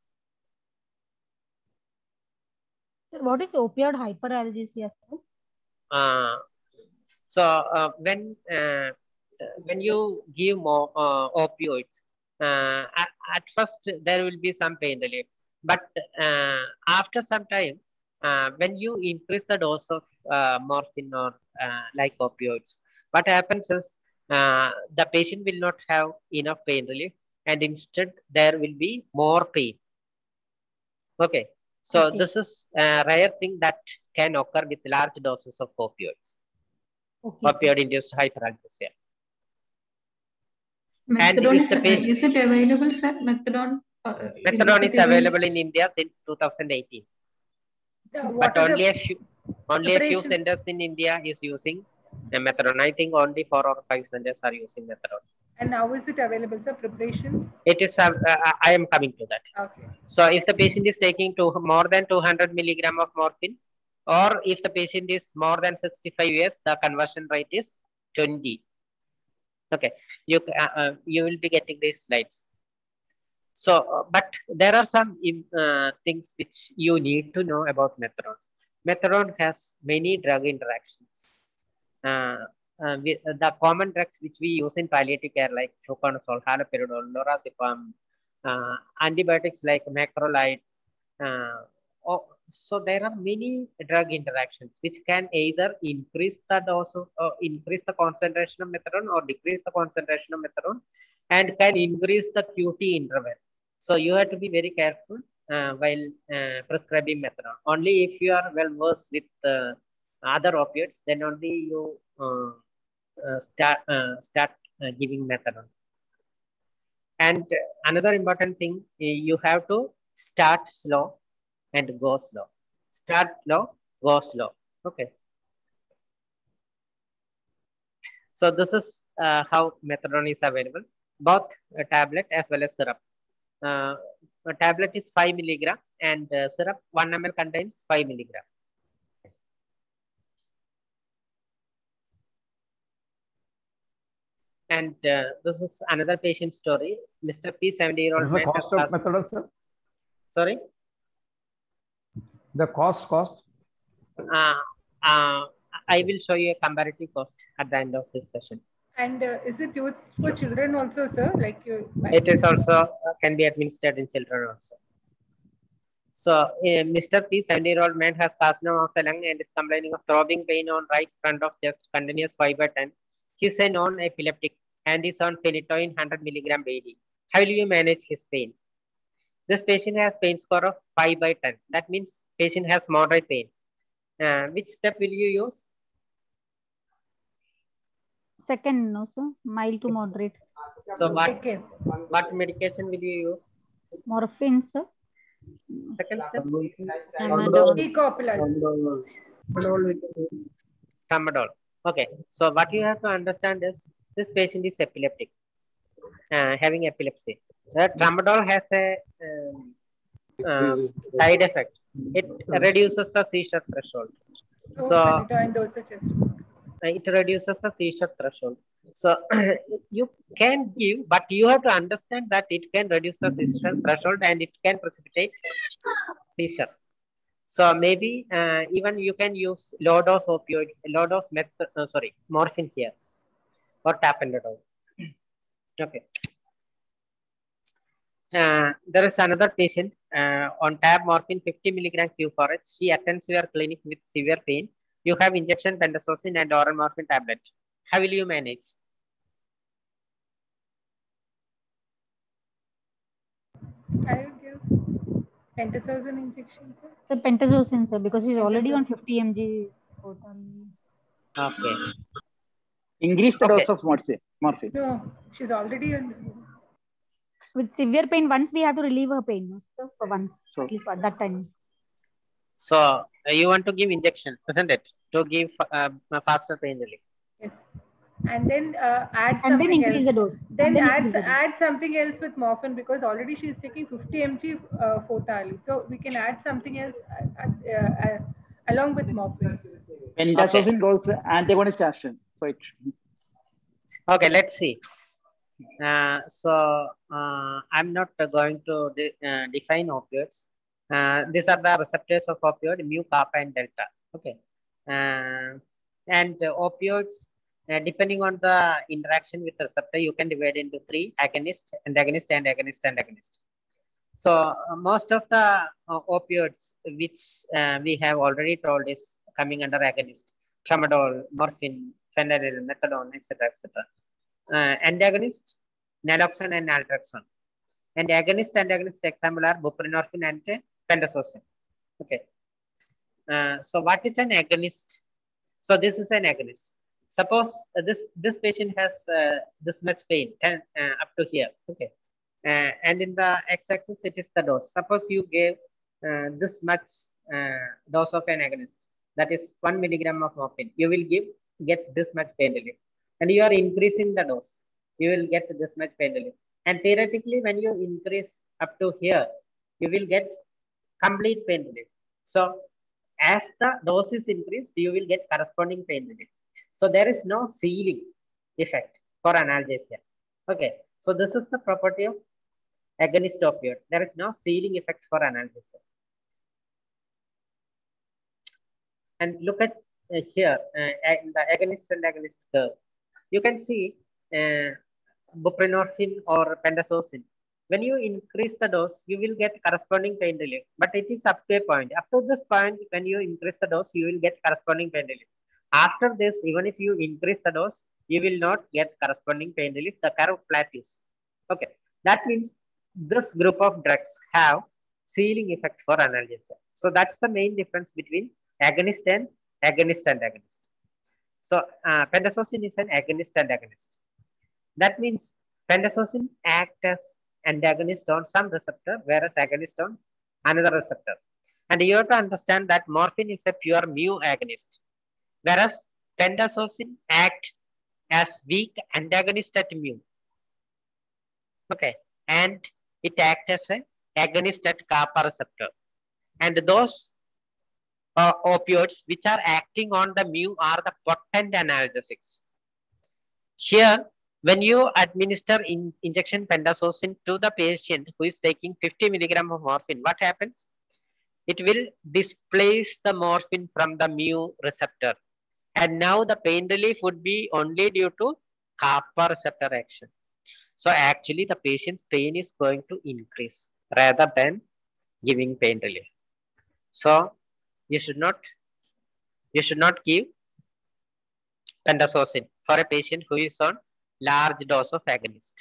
What is opioid hyperalgesia? When you give more opioids, at first there will be some pain relief, but after some time, when you increase the dose of morphine or like opioids, what happens is the patient will not have enough pain relief, and instead there will be more pain. Okay, so this is a rare thing that can occur with large doses of opioids. Opioid-induced hyperalgesia. Methadone is it available, sir? Methadone? Methadone is available in India since 2018. But only a few centers in India is using methadone. I think only 4 or 5 centers are using methadone. And how is it available, sir? Preparations? It is. I am coming to that. Okay. So if the patient is taking more than 200 milligram of morphine, or if the patient is more than 65 years, the conversion rate is 20. Okay, you will be getting these slides. So, but there are some things which you need to know about methadone. Methadone has many drug interactions. The common drugs which we use in palliative care, like fluconazole, haloperidol, lorazepam, antibiotics like macrolides. So there are many drug interactions which can either increase the dose of, increase the concentration of methadone or decrease the concentration of methadone, and can increase the QT interval. So you have to be very careful while prescribing methadone. Only if you are well versed with other opioids, then only you start giving methadone. And another important thing, you have to start slow and go slow. Start slow, go slow. Okay. So this is how methadone is available, both a tablet as well as syrup. A tablet is 5 milligram and syrup 1 ml contains 5 milligram. And this is another patient story. Mr. P, 70-year-old man. What's the cost of methadone, sir? Sorry? The cost? I will show you a comparative cost at the end of this session. And is it used for children also, sir? Like it is also can be administered in children also. So Mr. P, 70-year-old man, has carcinoma of the lung and is complaining of throbbing pain on right front of chest, continuous 5/10. He is a non-epileptic and is on phenytoin 100 milligram daily. How will you manage his pain? This patient has pain score of 5/10. That means patient has moderate pain. Which step will you use? Second, no, sir. Mild to moderate. So what medication will you use? Morphine, sir. Second step? Tramadol. Tramadol. Okay, so what you have to understand is this patient is epileptic, having epilepsy. Tramadol has a side effect. It reduces the seizure threshold. So it reduces the seizure threshold. So you can give, but you have to understand that it can reduce the seizure threshold and it can precipitate seizure. So maybe even you can use low dose opioid, low dose morphine here or tapentadol. Okay. There is another patient on tab morphine 50 milligram Q4H. She attends your clinic with severe pain. You have injection pentazocine and oral morphine tablet. How will you manage? I will give pentazocine injection, sir. So pentazocine, sir, because she's already on 50 mg. Okay. Increase the dose of morphine. No, she's already on. With severe pain, once we have to relieve her pain, no, so for once, at least at that time. So you want to give injection, isn't it? To give a faster pain relief. Yes. And then add and something then increase else. the dose. Then add something else with morphine because already she is taking 50 mg Fotali. So we can add something else along with morphine. Pentazocine goes antagonist action. So it. Okay, let's see. I'm not going to define opioids. These are the receptors of opioid, mu, kappa, and delta. Okay. And opioids, depending on the interaction with the receptor, you can divide into 3: agonist, antagonist, and agonist. So most of the opioids which we have already told is coming under agonist: tramadol, morphine, phenylyl, methadone, etc., etc. Antagonist, naloxone and naltrexone. And agonist example are buprenorphine and pentazocine. Okay. So what is an agonist? So this is an agonist. Suppose this patient has this much pain up to here. Okay. And in the x-axis it is the dose. Suppose you gave this much dose of an agonist, that is 1 milligram of morphine. You will get this much pain relief. And you are increasing the dose, you will get this much pain relief. And theoretically, when you increase up to here, you will get complete pain relief. So as the dose is increased, you will get corresponding pain relief. So there is no ceiling effect for analgesia. Okay, so this is the property of agonist opioid. There is no ceiling effect for analgesia. And look at here in the agonist and agonist curve. You can see buprenorphine or pentazocine. When you increase the dose, you will get corresponding pain relief. But it is up to a point. Up to this point, when you increase the dose, you will get corresponding pain relief. After this, even if you increase the dose, you will not get corresponding pain relief. The curve plateaus. Okay, that means this group of drugs have ceiling effect for analgesia. So that's the main difference between agonist and agonist. So pentazocine is an agonist and agonist. That means pentazocine acts as antagonist on some receptor, whereas agonist on another receptor. And you have to understand that morphine is a pure mu agonist, whereas pentazocine acts as weak antagonist at mu. Okay, and it acts as an agonist at kappa receptor. And those opioids which are acting on the mu are the potent analgesics. Here, when you administer injection pentazocine to the patient who is taking 50 milligram of morphine, what happens? It will displace the morphine from the mu receptor. And now the pain relief would be only due to kappa receptor action. So actually the patient's pain is going to increase rather than giving pain relief. So you should not give pentazocine for a patient who is on large dose of agonist.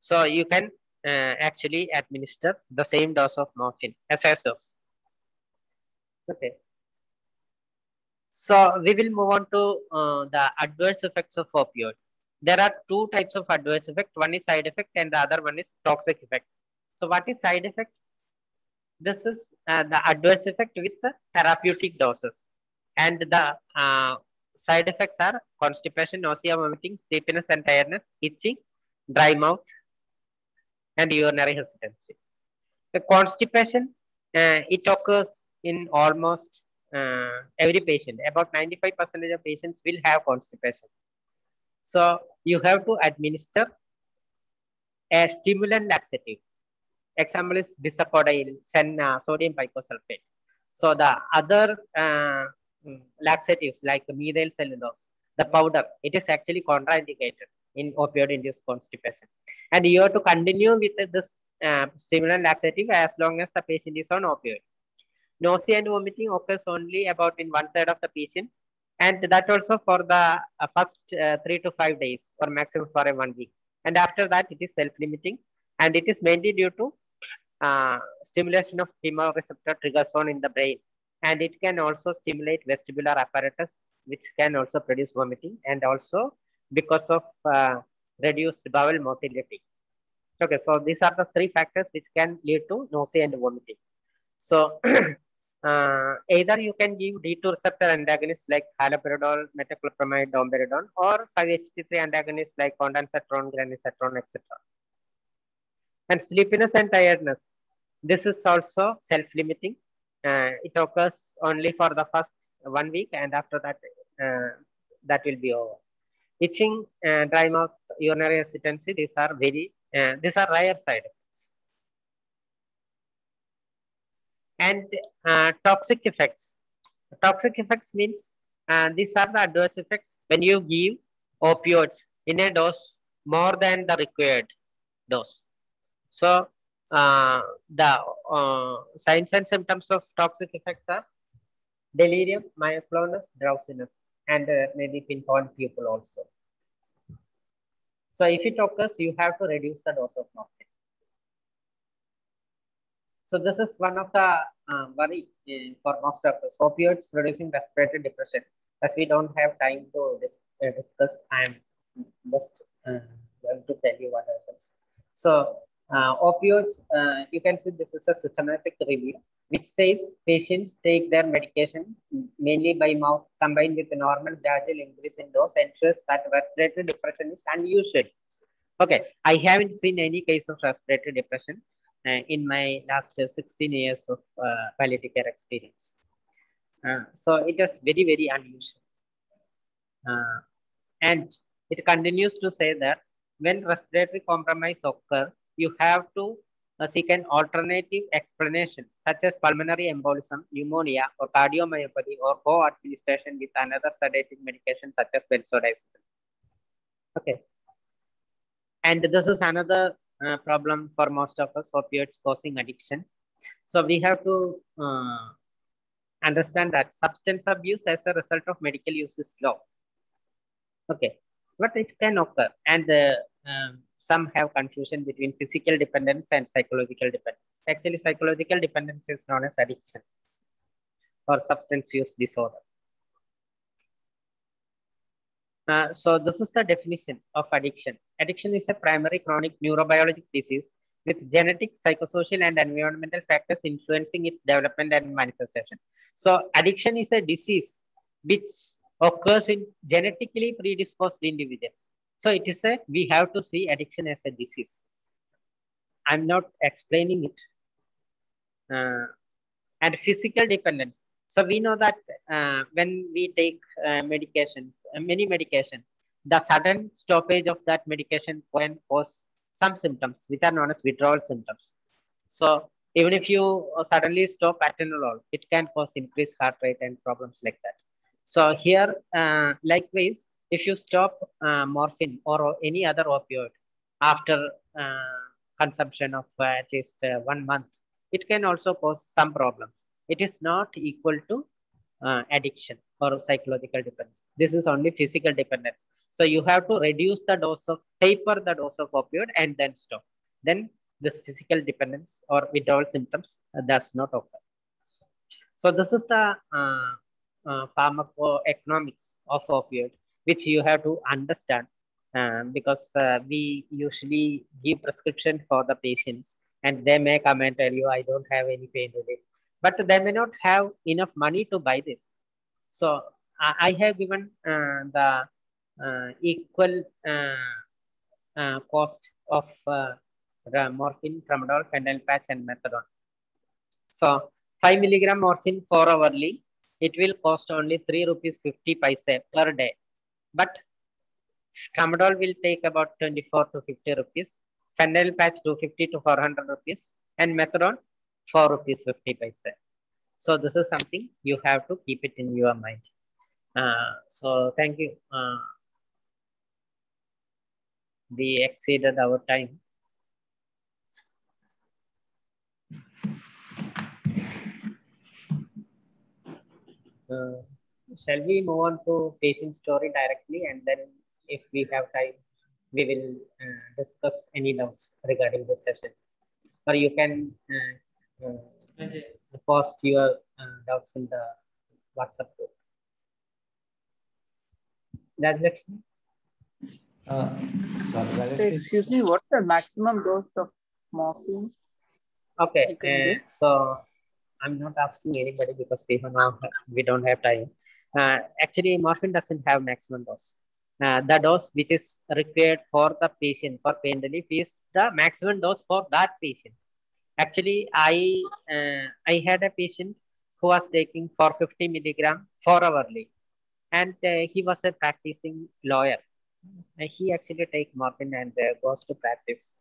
So you can actually administer the same dose of morphine, SOS dose. Okay. So we will move on to the adverse effects of opioid. There are two types of adverse effect. One is side effect and the other one is toxic effects. So what is side effect? This is the adverse effect with the therapeutic doses. And the side effects are constipation, nausea, vomiting, sleepiness and tiredness, itching, dry mouth, and urinary hesitancy. The constipation, it occurs in almost every patient. About 95% of patients will have constipation. So you have to administer a stimulant laxative. Example is bisacodyl, senna, sodium pycosulfate. So the other laxatives like methyl cellulose, the powder, it is actually contraindicated in opioid-induced constipation. And you have to continue with this stimulant laxative as long as the patient is on opioid. Nausea and vomiting occurs only about in 1/3 of the patient, and that also for the first 3 to 5 days or maximum for a 1 week. And after that, it is self-limiting, and it is mainly due to stimulation of chemoreceptor trigerzone in the brain, and it can also stimulate vestibular apparatus, which can also produce vomiting, and also because of reduced bowel motility. Okay, so these are the 3 factors which can lead to nausea and vomiting. So either you can give D2 receptor antagonists like haloperidol, metoclopramide, domperidone, or 5-HT3 antagonists like ondansetron, granisetron, etc. And sleepiness and tiredness, this is also self-limiting. It occurs only for the first 1 week, and after that, that will be over. Itching, dry mouth, urinary hesitancy, these are rare side effects. And toxic effects. Toxic effects means these are the adverse effects when you give opioids in a dose more than the required dose. So the signs and symptoms of toxic effects are delirium, myoclonus, drowsiness, and maybe pinpoint pupil also. So if it occurs, you have to reduce the dose of morphine. So this is one of the worry for most of us. Opioids producing respiratory depression. As we don't have time to discuss, I am just going to tell you what happens. So opioids, you can see this is a systematic review, which says patients take their medication mainly by mouth combined with a normal gradual increase in dose ensures that respiratory depression is unusual. Okay, I haven't seen any case of respiratory depression in my last 16 years of palliative care experience. So it is very, very unusual. And it continues to say that when respiratory compromise occurs, you have to seek an alternative explanation, such as pulmonary embolism, pneumonia, or cardiomyopathy, or co-administration with another sedative medication, such as benzodiazepine. Okay. And this is another problem for most of us, opioids causing addiction. So we have to understand that substance abuse as a result of medical use is low. Okay, but it can occur, and some have confusion between physical dependence and psychological dependence. Actually, psychological dependence is known as addiction or substance use disorder. So this is the definition of addiction. Addiction is a primary chronic neurobiologic disease with genetic, psychosocial, and environmental factors influencing its development and manifestation. So addiction is a disease which occurs in genetically predisposed individuals. So it is we have to see addiction as a disease. I'm not explaining it. And physical dependence. So we know that when we take medications, many medications, the sudden stoppage of that medication can cause some symptoms which are known as withdrawal symptoms. So even if you suddenly stop atenolol, it can cause increased heart rate and problems like that. So here, likewise, if you stop morphine or any other opioid after consumption of at least 1 month, it can also cause some problems. It is not equal to addiction or psychological dependence. This is only physical dependence. So you have to reduce the dose of, taper the dose of opioid and then stop. Then this physical dependence or withdrawal symptoms does not occur. So this is the pharmacoeconomics of opioid, which you have to understand because we usually give prescription for the patients and they may come and tell you, I don't have any pain relief, but they may not have enough money to buy this. So I have given the equal cost of morphine, tramadol, fentanyl patch, and methadone. So 5 milligram morphine 4 hourly, it will cost only 3 rupees 50 paise per day. But tramadol will take about 24 to 50 rupees, fentanyl patch 250 to 400 rupees, and methadone 4 rupees 50 paise. So this is something you have to keep it in your mind. So thank you. We exceeded our time. Shall we move on to patient story directly, and then if we have time, we will discuss any doubts regarding this session, or you can post your doubts in the WhatsApp group. Rajlakshmi? Excuse me, what's the maximum dose of morphine? Okay, so I'm not asking anybody because we don't have time. Actually, morphine doesn't have maximum dose. The dose which is required for the patient for pain relief is the maximum dose for that patient. Actually, I had a patient who was taking 450 milligram 4 hourly, and he was a practicing lawyer. He actually take morphine and goes to practice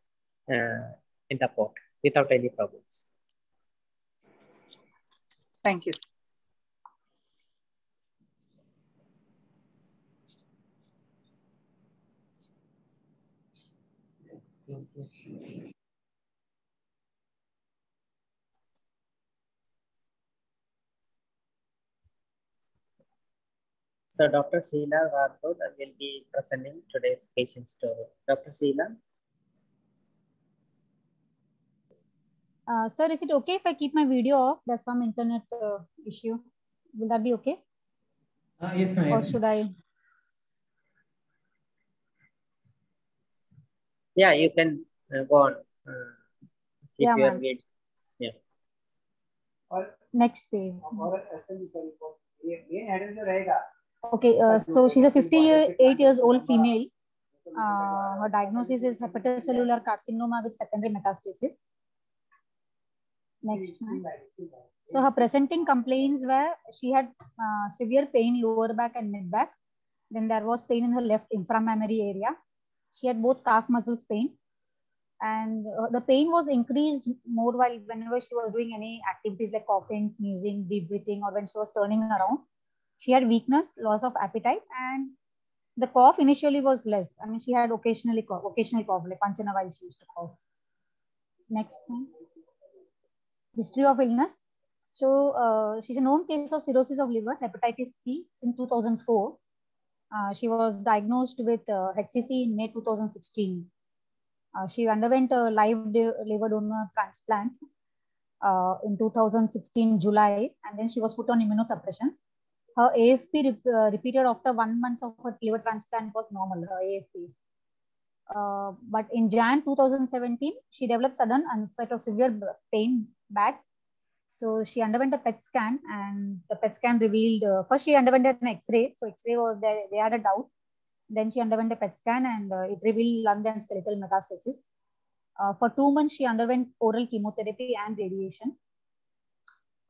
in the court without any problems. Thank you. So Dr. Sheila Rathod will be presenting today's patient story. Dr. Sheila? Sir, is it okay if I keep my video off? There's some internet issue. Will that be okay? Yes, ma'am. Or should I? Yeah, you can go on. Keep Yeah, your ma'am. video. Yeah. Next page. Okay, so she's a 58 years old female. Her diagnosis is hepatocellular carcinoma with secondary metastasis. Next one. So her presenting complaints were she had severe pain lower back and mid back. Then there was pain in her left inframammary area. She had both calf muscles pain, and the pain was increased more whenever she was doing any activities like coughing, sneezing, deep breathing, or when she was turning around. She had weakness, loss of appetite, and the cough initially was less. I mean, she had occasional cough, like once in a while she used to cough. Next one. History of illness. So she's a known case of cirrhosis of liver, hepatitis C since 2004. She was diagnosed with HCC in May 2016. She underwent a live liver donor transplant in 2016 July, and then she was put on immunosuppressions. Her AFP repeated after 1 month of her liver transplant was normal, her AFPs. But in Jan 2017, she developed sudden onset of severe pain back. So she underwent a PET scan, and the PET scan revealed, first she underwent an X-ray. So X-ray was there, they had a doubt. Then she underwent a PET scan, and it revealed lung and skeletal metastasis. For 2 months, she underwent oral chemotherapy and radiation.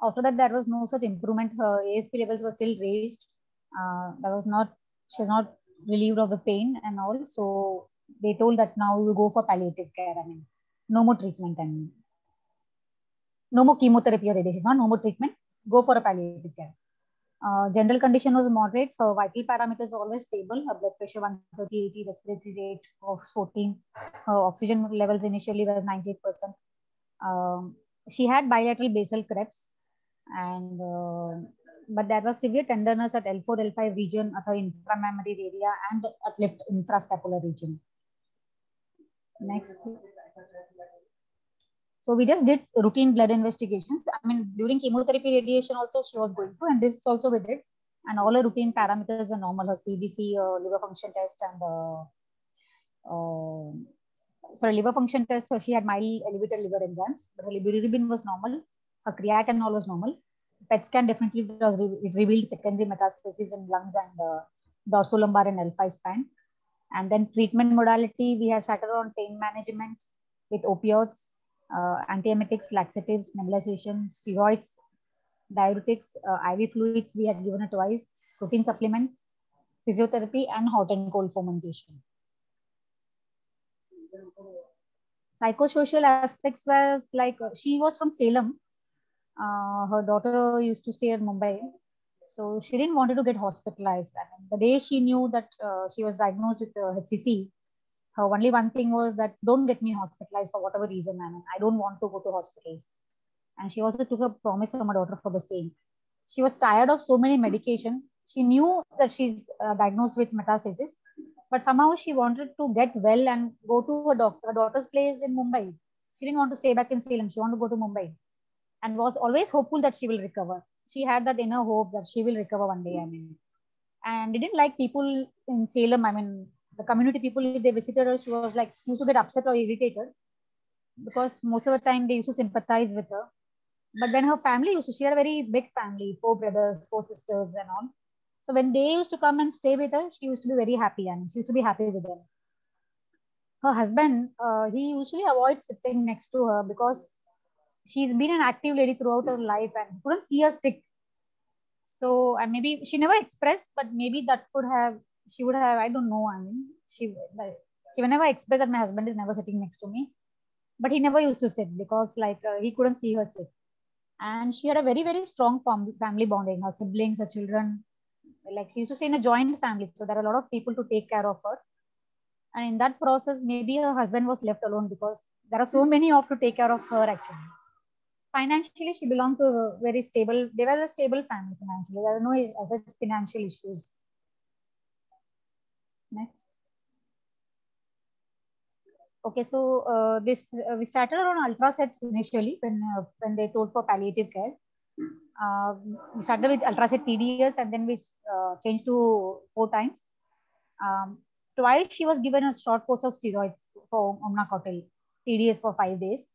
After that, there was no such improvement. Her AFP levels were still raised. She was not relieved of the pain and all. So they told that now we will go for palliative care. I mean, no more treatment and no more chemotherapy or radiation. Not no more treatment. Go for a palliative care. General condition was moderate. Her vital parameters were always stable. Her blood pressure 130, 80, respiratory rate of 14. Her oxygen levels initially were 98%. She had bilateral basal crepes, and but there was severe tenderness at L4, L5 region at her inframammary area and at left infrascapular region. Next. So we just did routine blood investigations. I mean, during chemotherapy radiation also she was going through, and this also we did. And all her routine parameters were normal. Her CBC, liver function test, and liver function test. She had mild elevated liver enzymes, but her bilirubin was normal. Her creatinine was normal. PET scan definitely it revealed secondary metastasis in lungs and dorsolumbar and L5 spine. And then treatment modality, we have started on pain management with opioids, antiemetics, laxatives, nebulization, steroids, diuretics, IV fluids, we had given it twice, protein supplement, physiotherapy, and hot and cold fomentation. Psychosocial aspects was like, she was from Salem. Her daughter used to stay in Mumbai. So she didn't want to get hospitalized. And the day she knew that she was diagnosed with HCC, her only one thing was that don't get me hospitalized for whatever reason. I mean, I don't want to go to hospitals. And she also took a promise from her daughter for the same. She was tired of so many medications. She knew that she's diagnosed with metastasis, but somehow she wanted to get well and go to her daughter's place in Mumbai. She didn't want to stay back in Salem. She wanted to go to Mumbai and was always hopeful that she will recover. She had that inner hope that she will recover one day. I mean, and didn't like people in Salem. I mean, the community people, if they visited her, she was like, she used to get upset or irritated because most of the time they used to sympathize with her. But when her family used to, she had a very big family, 4 brothers, 4 sisters and all. So when they used to come and stay with her, she used to be very happy and she used to be happy with them. Her husband, he usually avoids sitting next to her because she's been an active lady throughout her life and couldn't see her sick. So and maybe she never expressed, but maybe that could have, she would have, I don't know. I mean, she would never express that my husband is never sitting next to me, but he never used to sit because like he couldn't see her sick. And she had a very, very strong family bonding, her siblings, her children. Like she used to stay in a joint family. So there are a lot of people to take care of her. And in that process, maybe her husband was left alone because there are so many of to take care of her actually. Financially, she belonged to a very stable, they were a stable family financially. There are no such financial issues. Next. Okay, so we started on Ultraset initially when they told for palliative care. We started with Ultraset TDS and then we changed to 4 times. Twice she was given a short course of steroids for Omnacotil, TDS for 5 days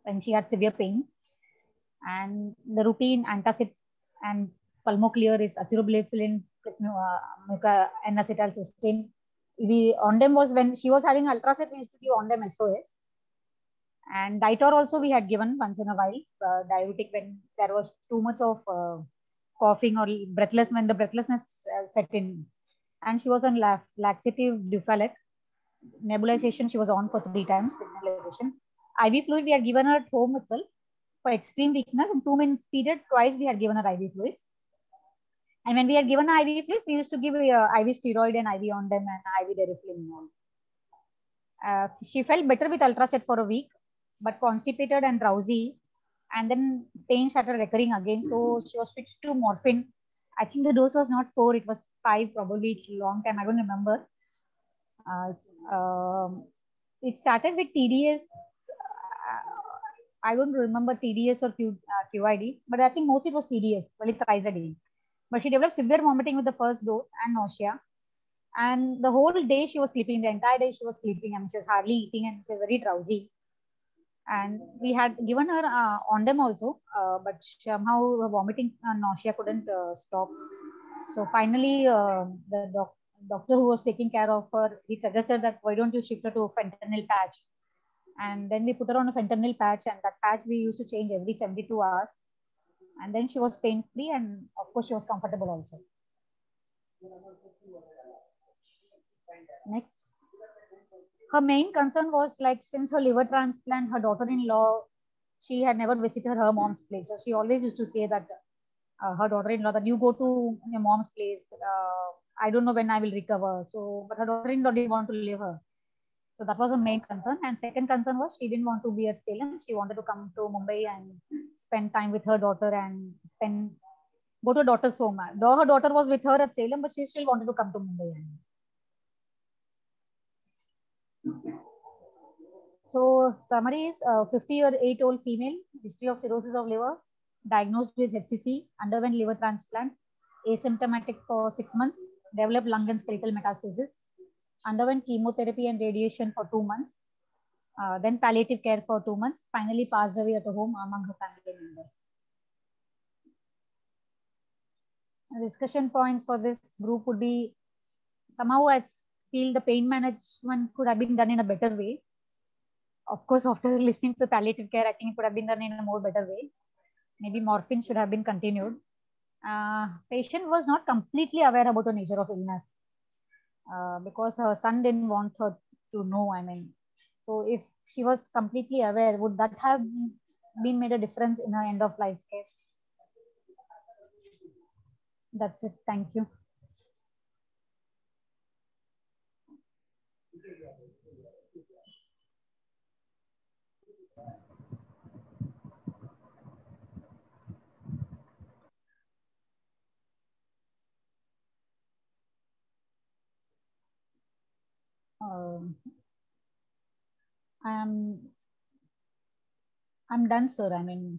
when she had severe pain. And the routine antacid and pulmoclear is acetaminophen, N-acetylcysteine. Ondem was when she was having Ultraset, we used to give Ondem SOS. And Ditor also we had given once in a while, diuretic when there was too much of coughing or breathless, when the breathlessness set in. And she was on laxative Dufalac. Nebulization she was on for 3 times with nebulization. IV fluid we had given her at home itself for extreme weakness. In 2 minutes period, twice we had given her IV fluids. And when we had given IV fluids, we used to give IV steroid and IV Ondem and IV Deriflunomide. She felt better with Ultraset for a week, but constipated and drowsy. And then pain started recurring again. So she was switched to morphine. I think the dose was not 4, it was 5, probably. It's a long time, I don't remember. It started with TDS. I don't remember TDS or QID, but I think mostly it was TDS, Valithiazidine. But she developed severe vomiting with the first dose and nausea. And the whole day she was sleeping, the entire day she was sleeping. I mean, she was hardly eating and she was very drowsy. And we had given her Ondem also, but somehow her vomiting and nausea couldn't stop. So finally, the doctor who was taking care of her, he suggested that why don't you shift her to a fentanyl patch? And then we put her on a fentanyl patch, and that patch we used to change every 72 hours. And then she was pain-free, and of course she was comfortable also. Next. Her main concern was like, since her liver transplant, her daughter-in-law, she had never visited her mom's place. So she always used to say that her daughter-in-law, that you go to your mom's place. I don't know when I will recover. So, but her daughter-in-law didn't want to leave her. So that was her main concern. And second concern was she didn't want to be at Salem. She wanted to come to Mumbai and spend time with her daughter and go to her daughter's home. Though her daughter was with her at Salem, but she still wanted to come to Mumbai. So summary is 50-year-old female, history of cirrhosis of liver, diagnosed with HCC, underwent liver transplant, asymptomatic for 6 months, developed lung and skeletal metastasis, underwent chemotherapy and radiation for 2 months, then palliative care for 2 months, finally passed away at home among her family members. discussion points for this group would be, somehow I feel the pain management could have been done in a better way. Of course, after listening to palliative care, I think it could have been done in a more better way. Maybe morphine should have been continued. Patient was not completely aware about the nature of illness because her son didn't want her to know. I mean, so if she was completely aware, would that have been made a difference in her end of life care? That's it. Thank you. I'm done, sir. I mean.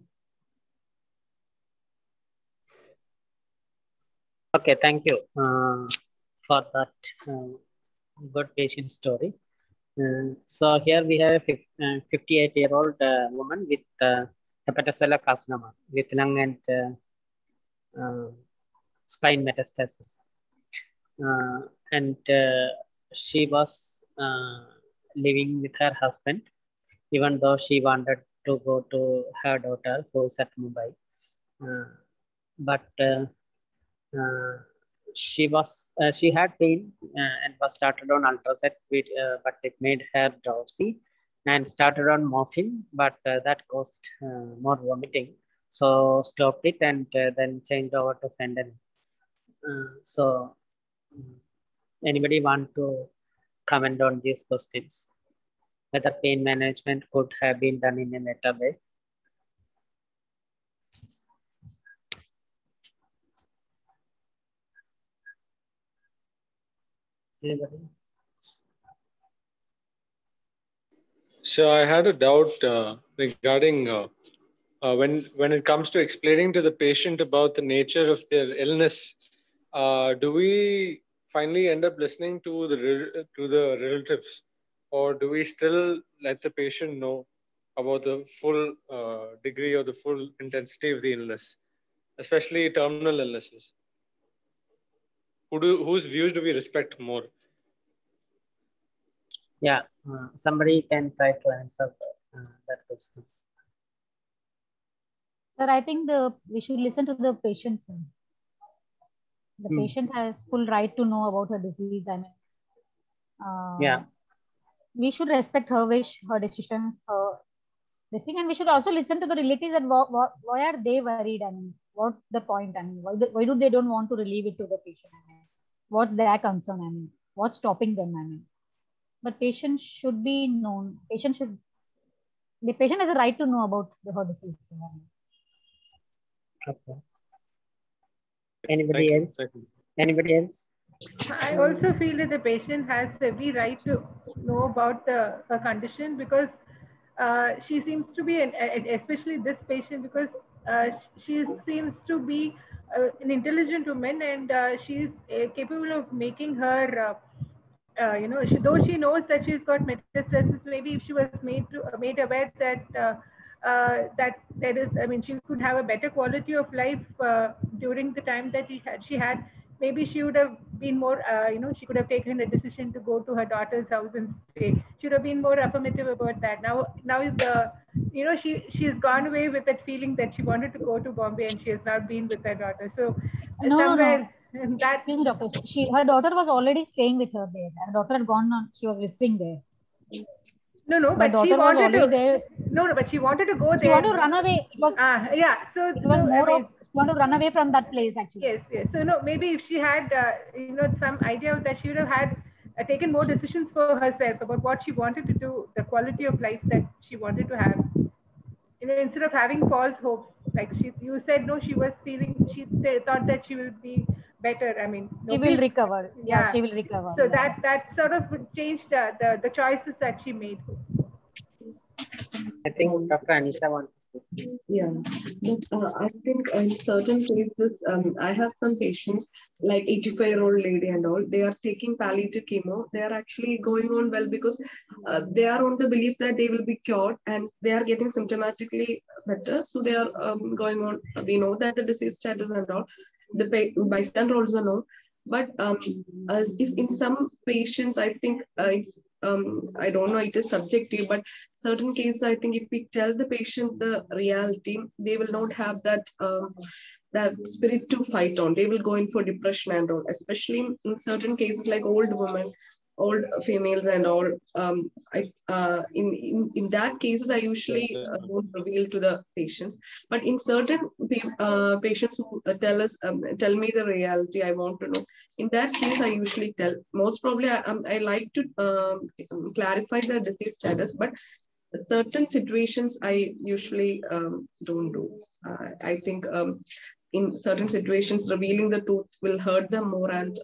Okay, thank you for that good patient story. So here we have a 58-year-old woman with hepatocellular carcinoma with lung and spine metastasis. And she was living with her husband, even though she wanted to go to her daughter who's at Mumbai. But she had pain and was started on Ultracet, but it made her drowsy, and started on morphine, but that caused more vomiting. So stopped it and then changed over to fentanyl. So anybody want to comment on these questions? Whether pain management could have been done in a better way? Anybody? So I had a doubt regarding when it comes to explaining to the patient about the nature of their illness. Do we finally end up listening to the relatives, or do we still let the patient know about the full degree or the full intensity of the illness, especially terminal illnesses? Whose views do we respect more? Yeah, somebody can try to answer that question. Sir, I think we should listen to the patient. Sir. The patient has full right to know about her disease. I mean, yeah, we should respect her wish, her decisions, her this thing, and we should also listen to the relatives and why are they worried? I mean, what's the point? I mean, why do they don't want to relieve it to the patient? I mean, what's their concern? I mean, what's stopping them? I mean, but patient should be known. The patient has a right to know about her disease. Okay. Anybody else? Anybody else? I also feel that the patient has every right to know about her condition, because she seems to be, especially this patient, because she seems to be an intelligent woman, and she's capable of making her, though she knows that she's got metastasis, maybe if she was made aware that that there is, I mean, she could have a better quality of life during the time that she had. Maybe she would have been more, she could have taken a decision to go to her daughter's house and stay. She would have been more affirmative about that. Now she's gone away with that feeling that she wanted to go to Bombay, and she has not been with her daughter. So No. Excuse me, doctor. Her daughter was already staying with her there. Her daughter had gone on. She was visiting there. No, but daughter she wanted was to. There. No, but she wanted to go there. She wanted to run away. It was. Yeah. So it was more of she wanted to run away from that place actually. Yes. So no, maybe if she had some idea of that, she would have had taken more decisions for herself about what she wanted to do, the quality of life that she wanted to have. Instead of having false hopes, like you said, no, she was feeling. She thought that she will be better. I mean, she will recover. Yeah, she will recover. So that sort of changed the choices that she made. I think Dr. Anisha wants to speak. Yeah, but I think in certain cases, I have some patients like 85-year-old lady and all, they are taking palliative chemo. They are actually going on well because they are on the belief that they will be cured and they are getting symptomatically better. So they are going on, we know that the disease status and all. the bystander also know. But as if in some patients, I think it's I don't know, it is subjective, but certain cases, I think if we tell the patient the reality, they will not have that that spirit to fight on. They will go in for depression and all, especially in certain cases like old women, old females and all. In that cases, I usually don't reveal to the patients. But in certain patients who tell me the reality, I want to know. In that case, I usually tell. Most probably, I like to clarify the disease status, but certain situations I usually don't do. I think in certain situations, revealing the truth will hurt them more, and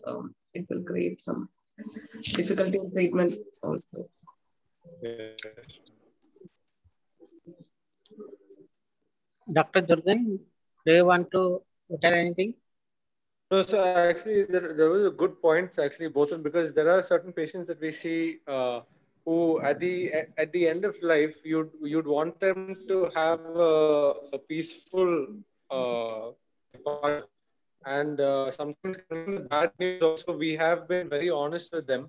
it will create some difficulty in treatment also. Dr. Durgan, do you want to tell anything? No, so actually there was a good point actually both of them, because there are certain patients that we see who at the end of life you'd want them to have a peaceful departure. And sometimes bad news also, we have been very honest with them,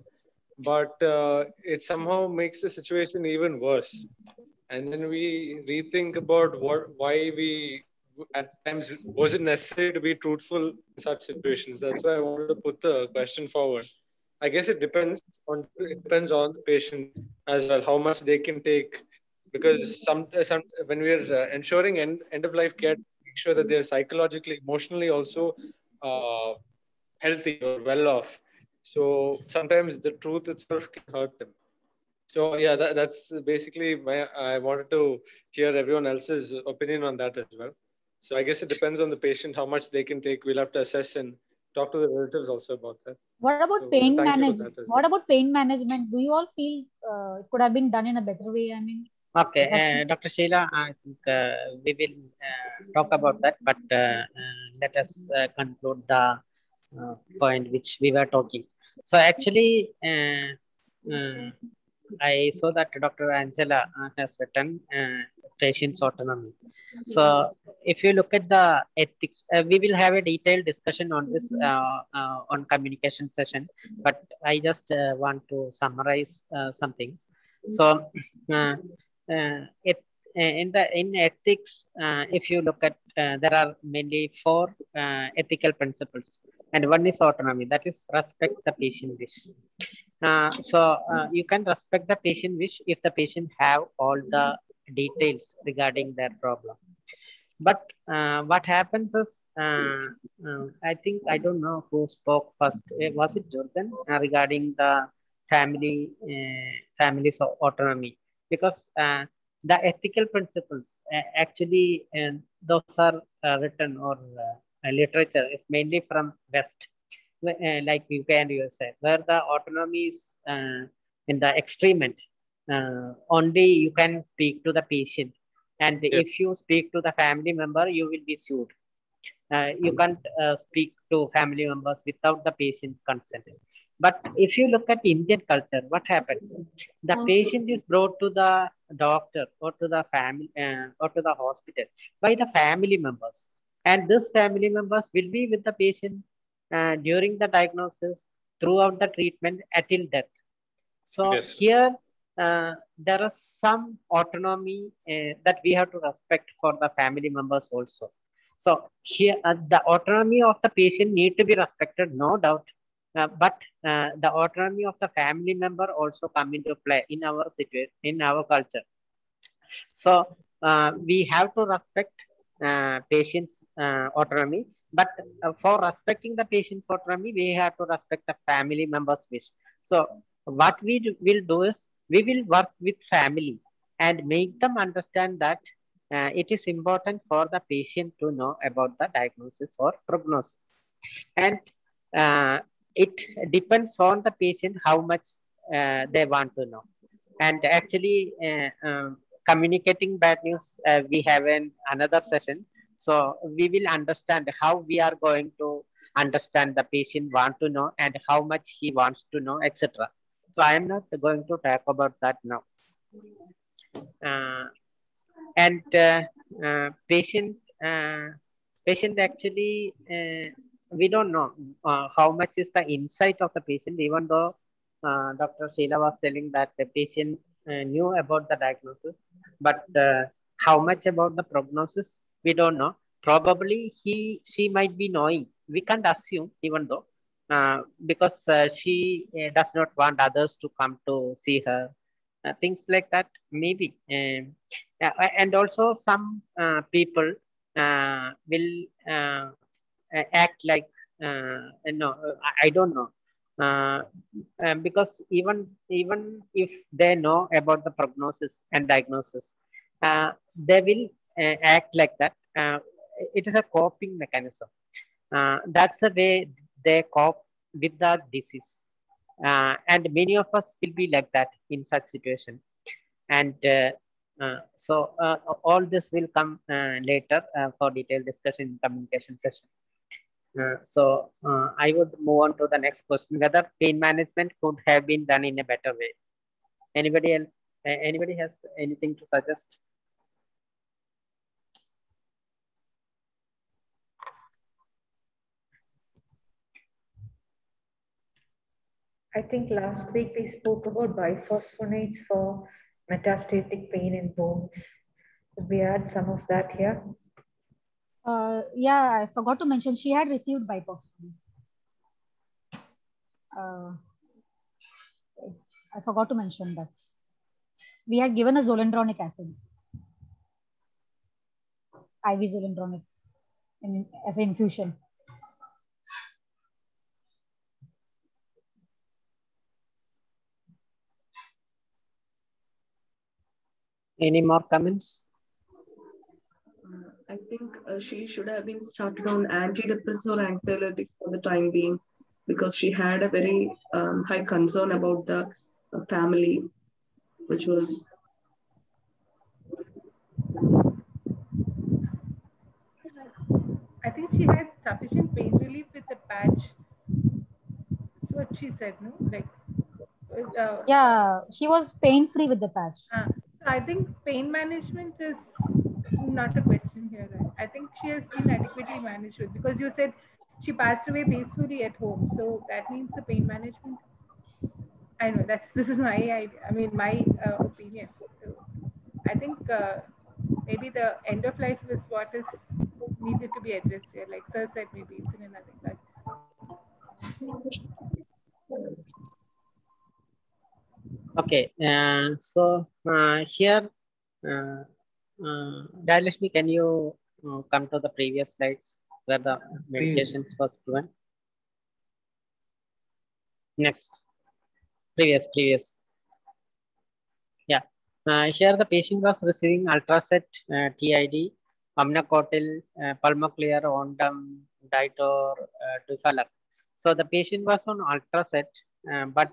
but it somehow makes the situation even worse. And then we rethink about why we at times was it necessary to be truthful in such situations. That's why I wanted to put the question forward. I guess it depends on the patient as well, how much they can take, because some when we're ensuring end of life care, make sure that they're psychologically, emotionally also healthy or well off. So sometimes the truth itself can hurt them. So yeah, that's basically I wanted to hear everyone else's opinion on that as well. So I guess it depends on the patient how much they can take. We'll have to assess and talk to the relatives also about that. What about pain management? What about pain management? Do you all feel it could have been done in a better way? I mean, okay, Dr. Sheila, I think we will talk about that, but let us conclude the point which we were talking. So actually, I saw that Dr. Angela has written patient's autonomy. So if you look at the ethics, we will have a detailed discussion on this on communication session, but I just want to summarize some things. So in ethics, if you look at, there are mainly 4 ethical principles, and one is autonomy, that is respect the patient wish. You can respect the patient wish if the patient have all the details regarding their problem. But what happens is, I think, I don't know who spoke first. Was it Jordan regarding the family's autonomy? Because the ethical principles actually, those are written, or literature is mainly from West. Like UK and USA, where the autonomy is in the extreme end. Only you can speak to the patient, and if you speak to the family member, you will be sued. You can't speak to family members without the patient's consent. But if you look at Indian culture, what happens? The patient is brought to the doctor or to the family or to the hospital by the family members, and this family members will be with the patient during the diagnosis, throughout the treatment, until death. So here there is some autonomy that we have to respect for the family members also. So here the autonomy of the patient need to be respected, no doubt. But the autonomy of the family member also come into play in our situation, in our culture. So we have to respect patient's autonomy. But for respecting the patient's autonomy, we have to respect the family member's wish. So what we will do is, we will work with family and make them understand that it is important for the patient to know about the diagnosis or prognosis. And it depends on the patient how much they want to know. And actually, communicating bad news, we have another session. So we will understand how we are going to understand the patient want to know and how much he wants to know, etc. So I am not going to talk about that now. Patient actually we don't know how much is the insight of the patient, even though Dr. Sheila was telling that the patient knew about the diagnosis, but how much about the prognosis, we don't know. Probably she might be knowing. We can't assume, even though, because she does not want others to come to see her. Things like that, maybe. And also some people will act like, no, I don't know. Because even if they know about the prognosis and diagnosis, they will act like that. It is a coping mechanism. That's the way they cope with the disease. And many of us will be like that in such situation. And so all this will come later for detailed discussion in communication session. So I would move on to the next question, whether pain management could have been done in a better way. Anybody else? Anybody has anything to suggest? I think last week we spoke about biphosphonates for metastatic pain in bones. Could we add some of that here? Yeah, I forgot to mention she had received biphosphonates. I forgot to mention that. We had given a zoledronic acid, IV zoledronic, as an infusion. Any more comments? I think she should have been started on antidepressants or anxiolytics for the time being, because she had a very high concern about the family, which was. I think she had sufficient pain relief with the patch. That's what she said, no? Like. Yeah, she was pain-free with the patch. I think pain management is not a question here. Right? I think she has been adequately managed with, because you said she passed away peacefully at home. So that means the pain management. I know this is my idea. I mean, my opinion. So I think maybe the end of life is what is needed to be addressed here. Like Sir said, maybe it's in another class. Okay, so here, Dayalakshmi, can you come to the previous slides where the medications was given? Next, previous. Yeah, here the patient was receiving Ultracet, TID, Amnacotil, Pulmoclear, Ondam, Ditor, Dufalac. So the patient was on Ultracet, but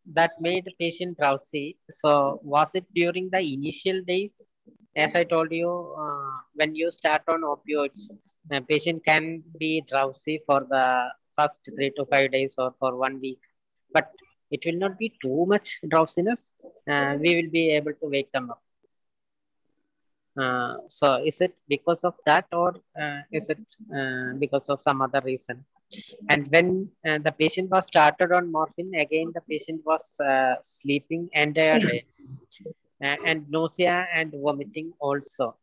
that made the patient drowsy. So was it during the initial days? As I told you, when you start on opioids, a patient can be drowsy for the first 3 to 5 days or for 1 week, but it will not be too much drowsiness. We will be able to wake them up. So is it because of that, or is it because of some other reason? And when the patient was started on morphine, again the patient was sleeping entire day, and nausea and vomiting also.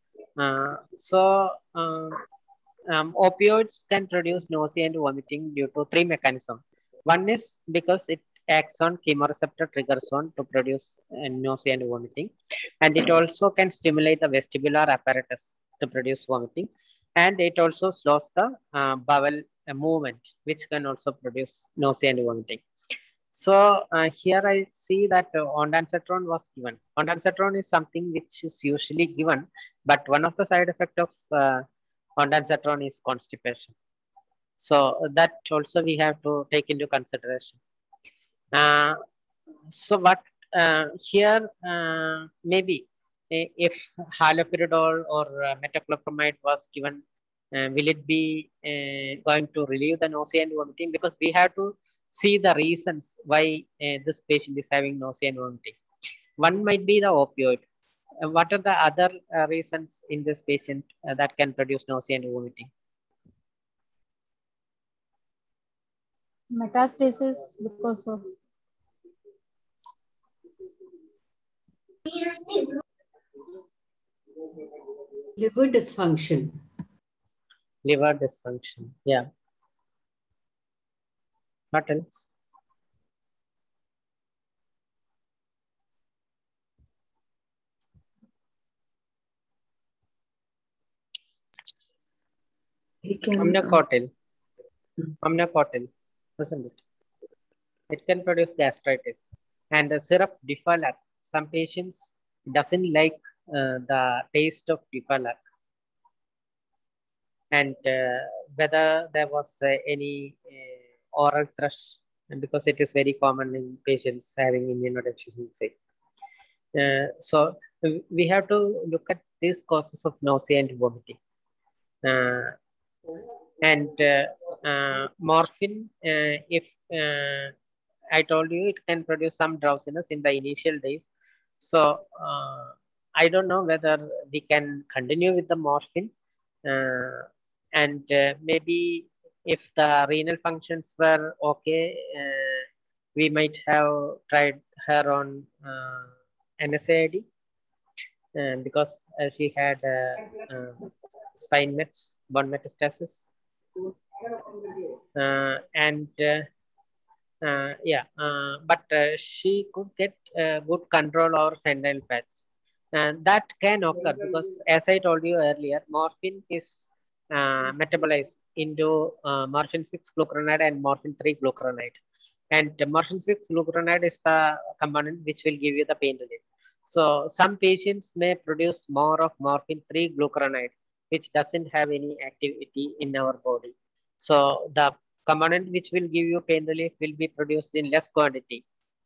Opioids can produce nausea and vomiting due to 3 mechanisms. One is because it acts on chemoreceptor trigger zone to produce nausea and vomiting, and it also can stimulate the vestibular apparatus to produce vomiting, and it also slows the bowel movement, which can also produce nausea and vomiting. So here I see that ondansetron was given. Ondansetron is something which is usually given, but one of the side effects of ondansetron is constipation. So that also we have to take into consideration. So what here maybe if haloperidol or metoclopramide was given, will it be going to relieve the nausea and vomiting? Because we have to see the reasons why this patient is having nausea and vomiting. One might be the opioid. What are the other reasons in this patient that can produce nausea and vomiting? Metastasis because of liver dysfunction. Liver dysfunction. Yeah. What else? He can. Omnicotil. Omnicotil, isn't it? It can produce gastritis. And the syrup Difalac. Some patients doesn't like the taste of Difalac. And whether there was any oral thrush, because it is very common in patients having immunodeficiency. So we have to look at these causes of nausea and vomiting. Morphine, if I told you, it can produce some drowsiness in the initial days. So I don't know whether we can continue with the morphine. Maybe if the renal functions were okay, we might have tried her on NSAID because she had spine mets, bone metastasis. But she could get good control over fentanyl patch. That can occur because, as I told you earlier, morphine is metabolized into morphine 6-glucuronide and morphine 3-glucuronide. And morphine 6-glucuronide is the component which will give you the pain relief. So some patients may produce more of morphine 3-glucuronide, which doesn't have any activity in our body. So the component which will give you pain relief will be produced in less quantity.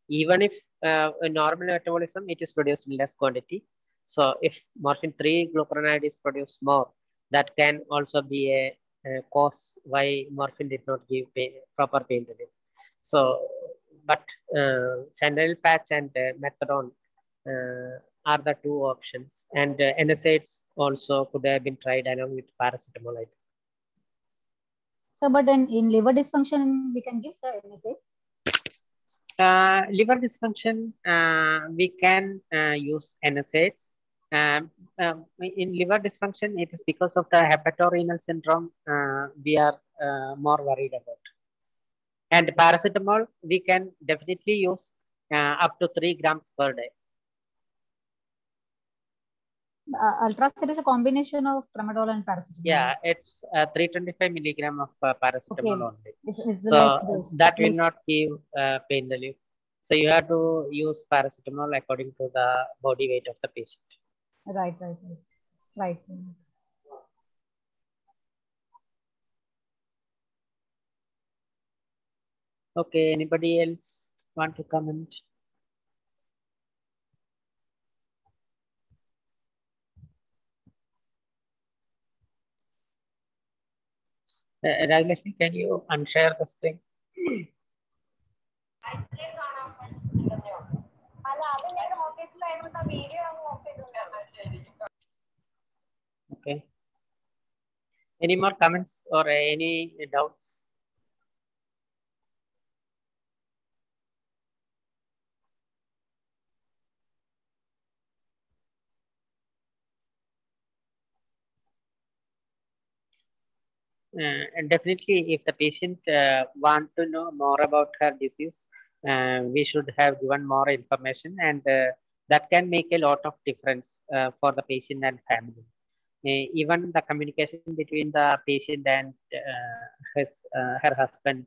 Even if a normal metabolism, it is produced in less quantity. So if morphine 3-glucuronide is produced more, that can also be a cause why morphine did not give proper pain relief. So, but fentanyl patch and methadone are the two options. And NSAIDs also could have been tried along with paracetamol. So, but then in liver dysfunction, we can give NSAIDs? Liver dysfunction, we can use NSAIDs. In liver dysfunction, it is because of the hepatorenal syndrome we are more worried about. And paracetamol, we can definitely use up to 3 grams per day. Ultracid is a combination of tramadol and paracetamol. Yeah, it's 325 milligram of paracetamol only. It's so that will not give pain relief. So you have to use paracetamol according to the body weight of the patient. Right. Okay, anybody else want to comment? Raglashmi, can you unshare the screen? Okay. Any more comments or any doubts? And definitely, if the patient want to know more about her disease, we should have given more information, and that can make a lot of difference for the patient and family. Even the communication between the patient and her husband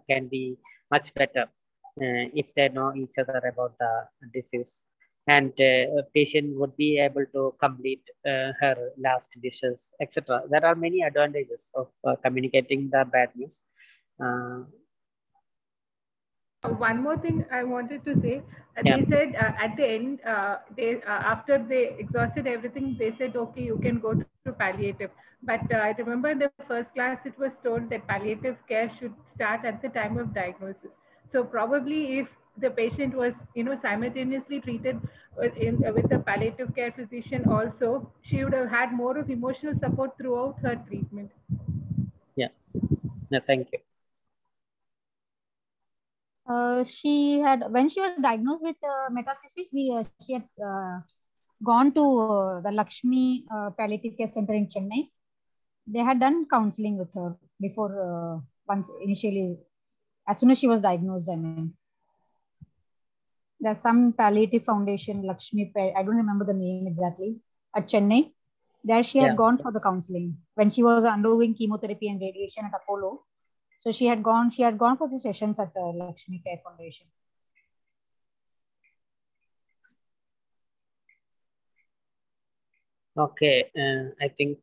can be much better if they know each other about the disease. And a patient would be able to complete her last wishes, etc. There are many advantages of communicating the bad news. One more thing I wanted to say, they said at the end, after they exhausted everything, they said, okay, you can go to palliative. But I remember in the first class, it was told that palliative care should start at the time of diagnosis. So probably if the patient was, simultaneously treated with the palliative care physician also, she would have had more of emotional support throughout her treatment. Yeah, thank you. She had, when she was diagnosed with metastasis, she had gone to the Lakshmi Palliative Care Center in Chennai. They had done counseling with her before, once initially, as soon as she was diagnosed. I mean, there's some palliative foundation, Lakshmi, I don't remember the name exactly, at Chennai. There she had gone for the counseling when she was undergoing chemotherapy and radiation at Apollo. So she had gone for the sessions at the Lakshmi Care Foundation. Okay, I think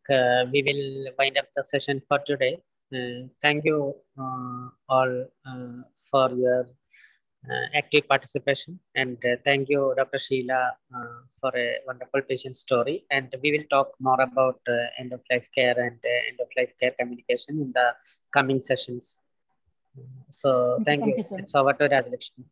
we will wind up the session for today. Thank you all for your active participation, and thank you, Dr. Sheila, for a wonderful patient story. And we will talk more about end-of-life care and end-of-life care communication in the coming sessions. So thank you. Sir. It's over to Rajalakshmi.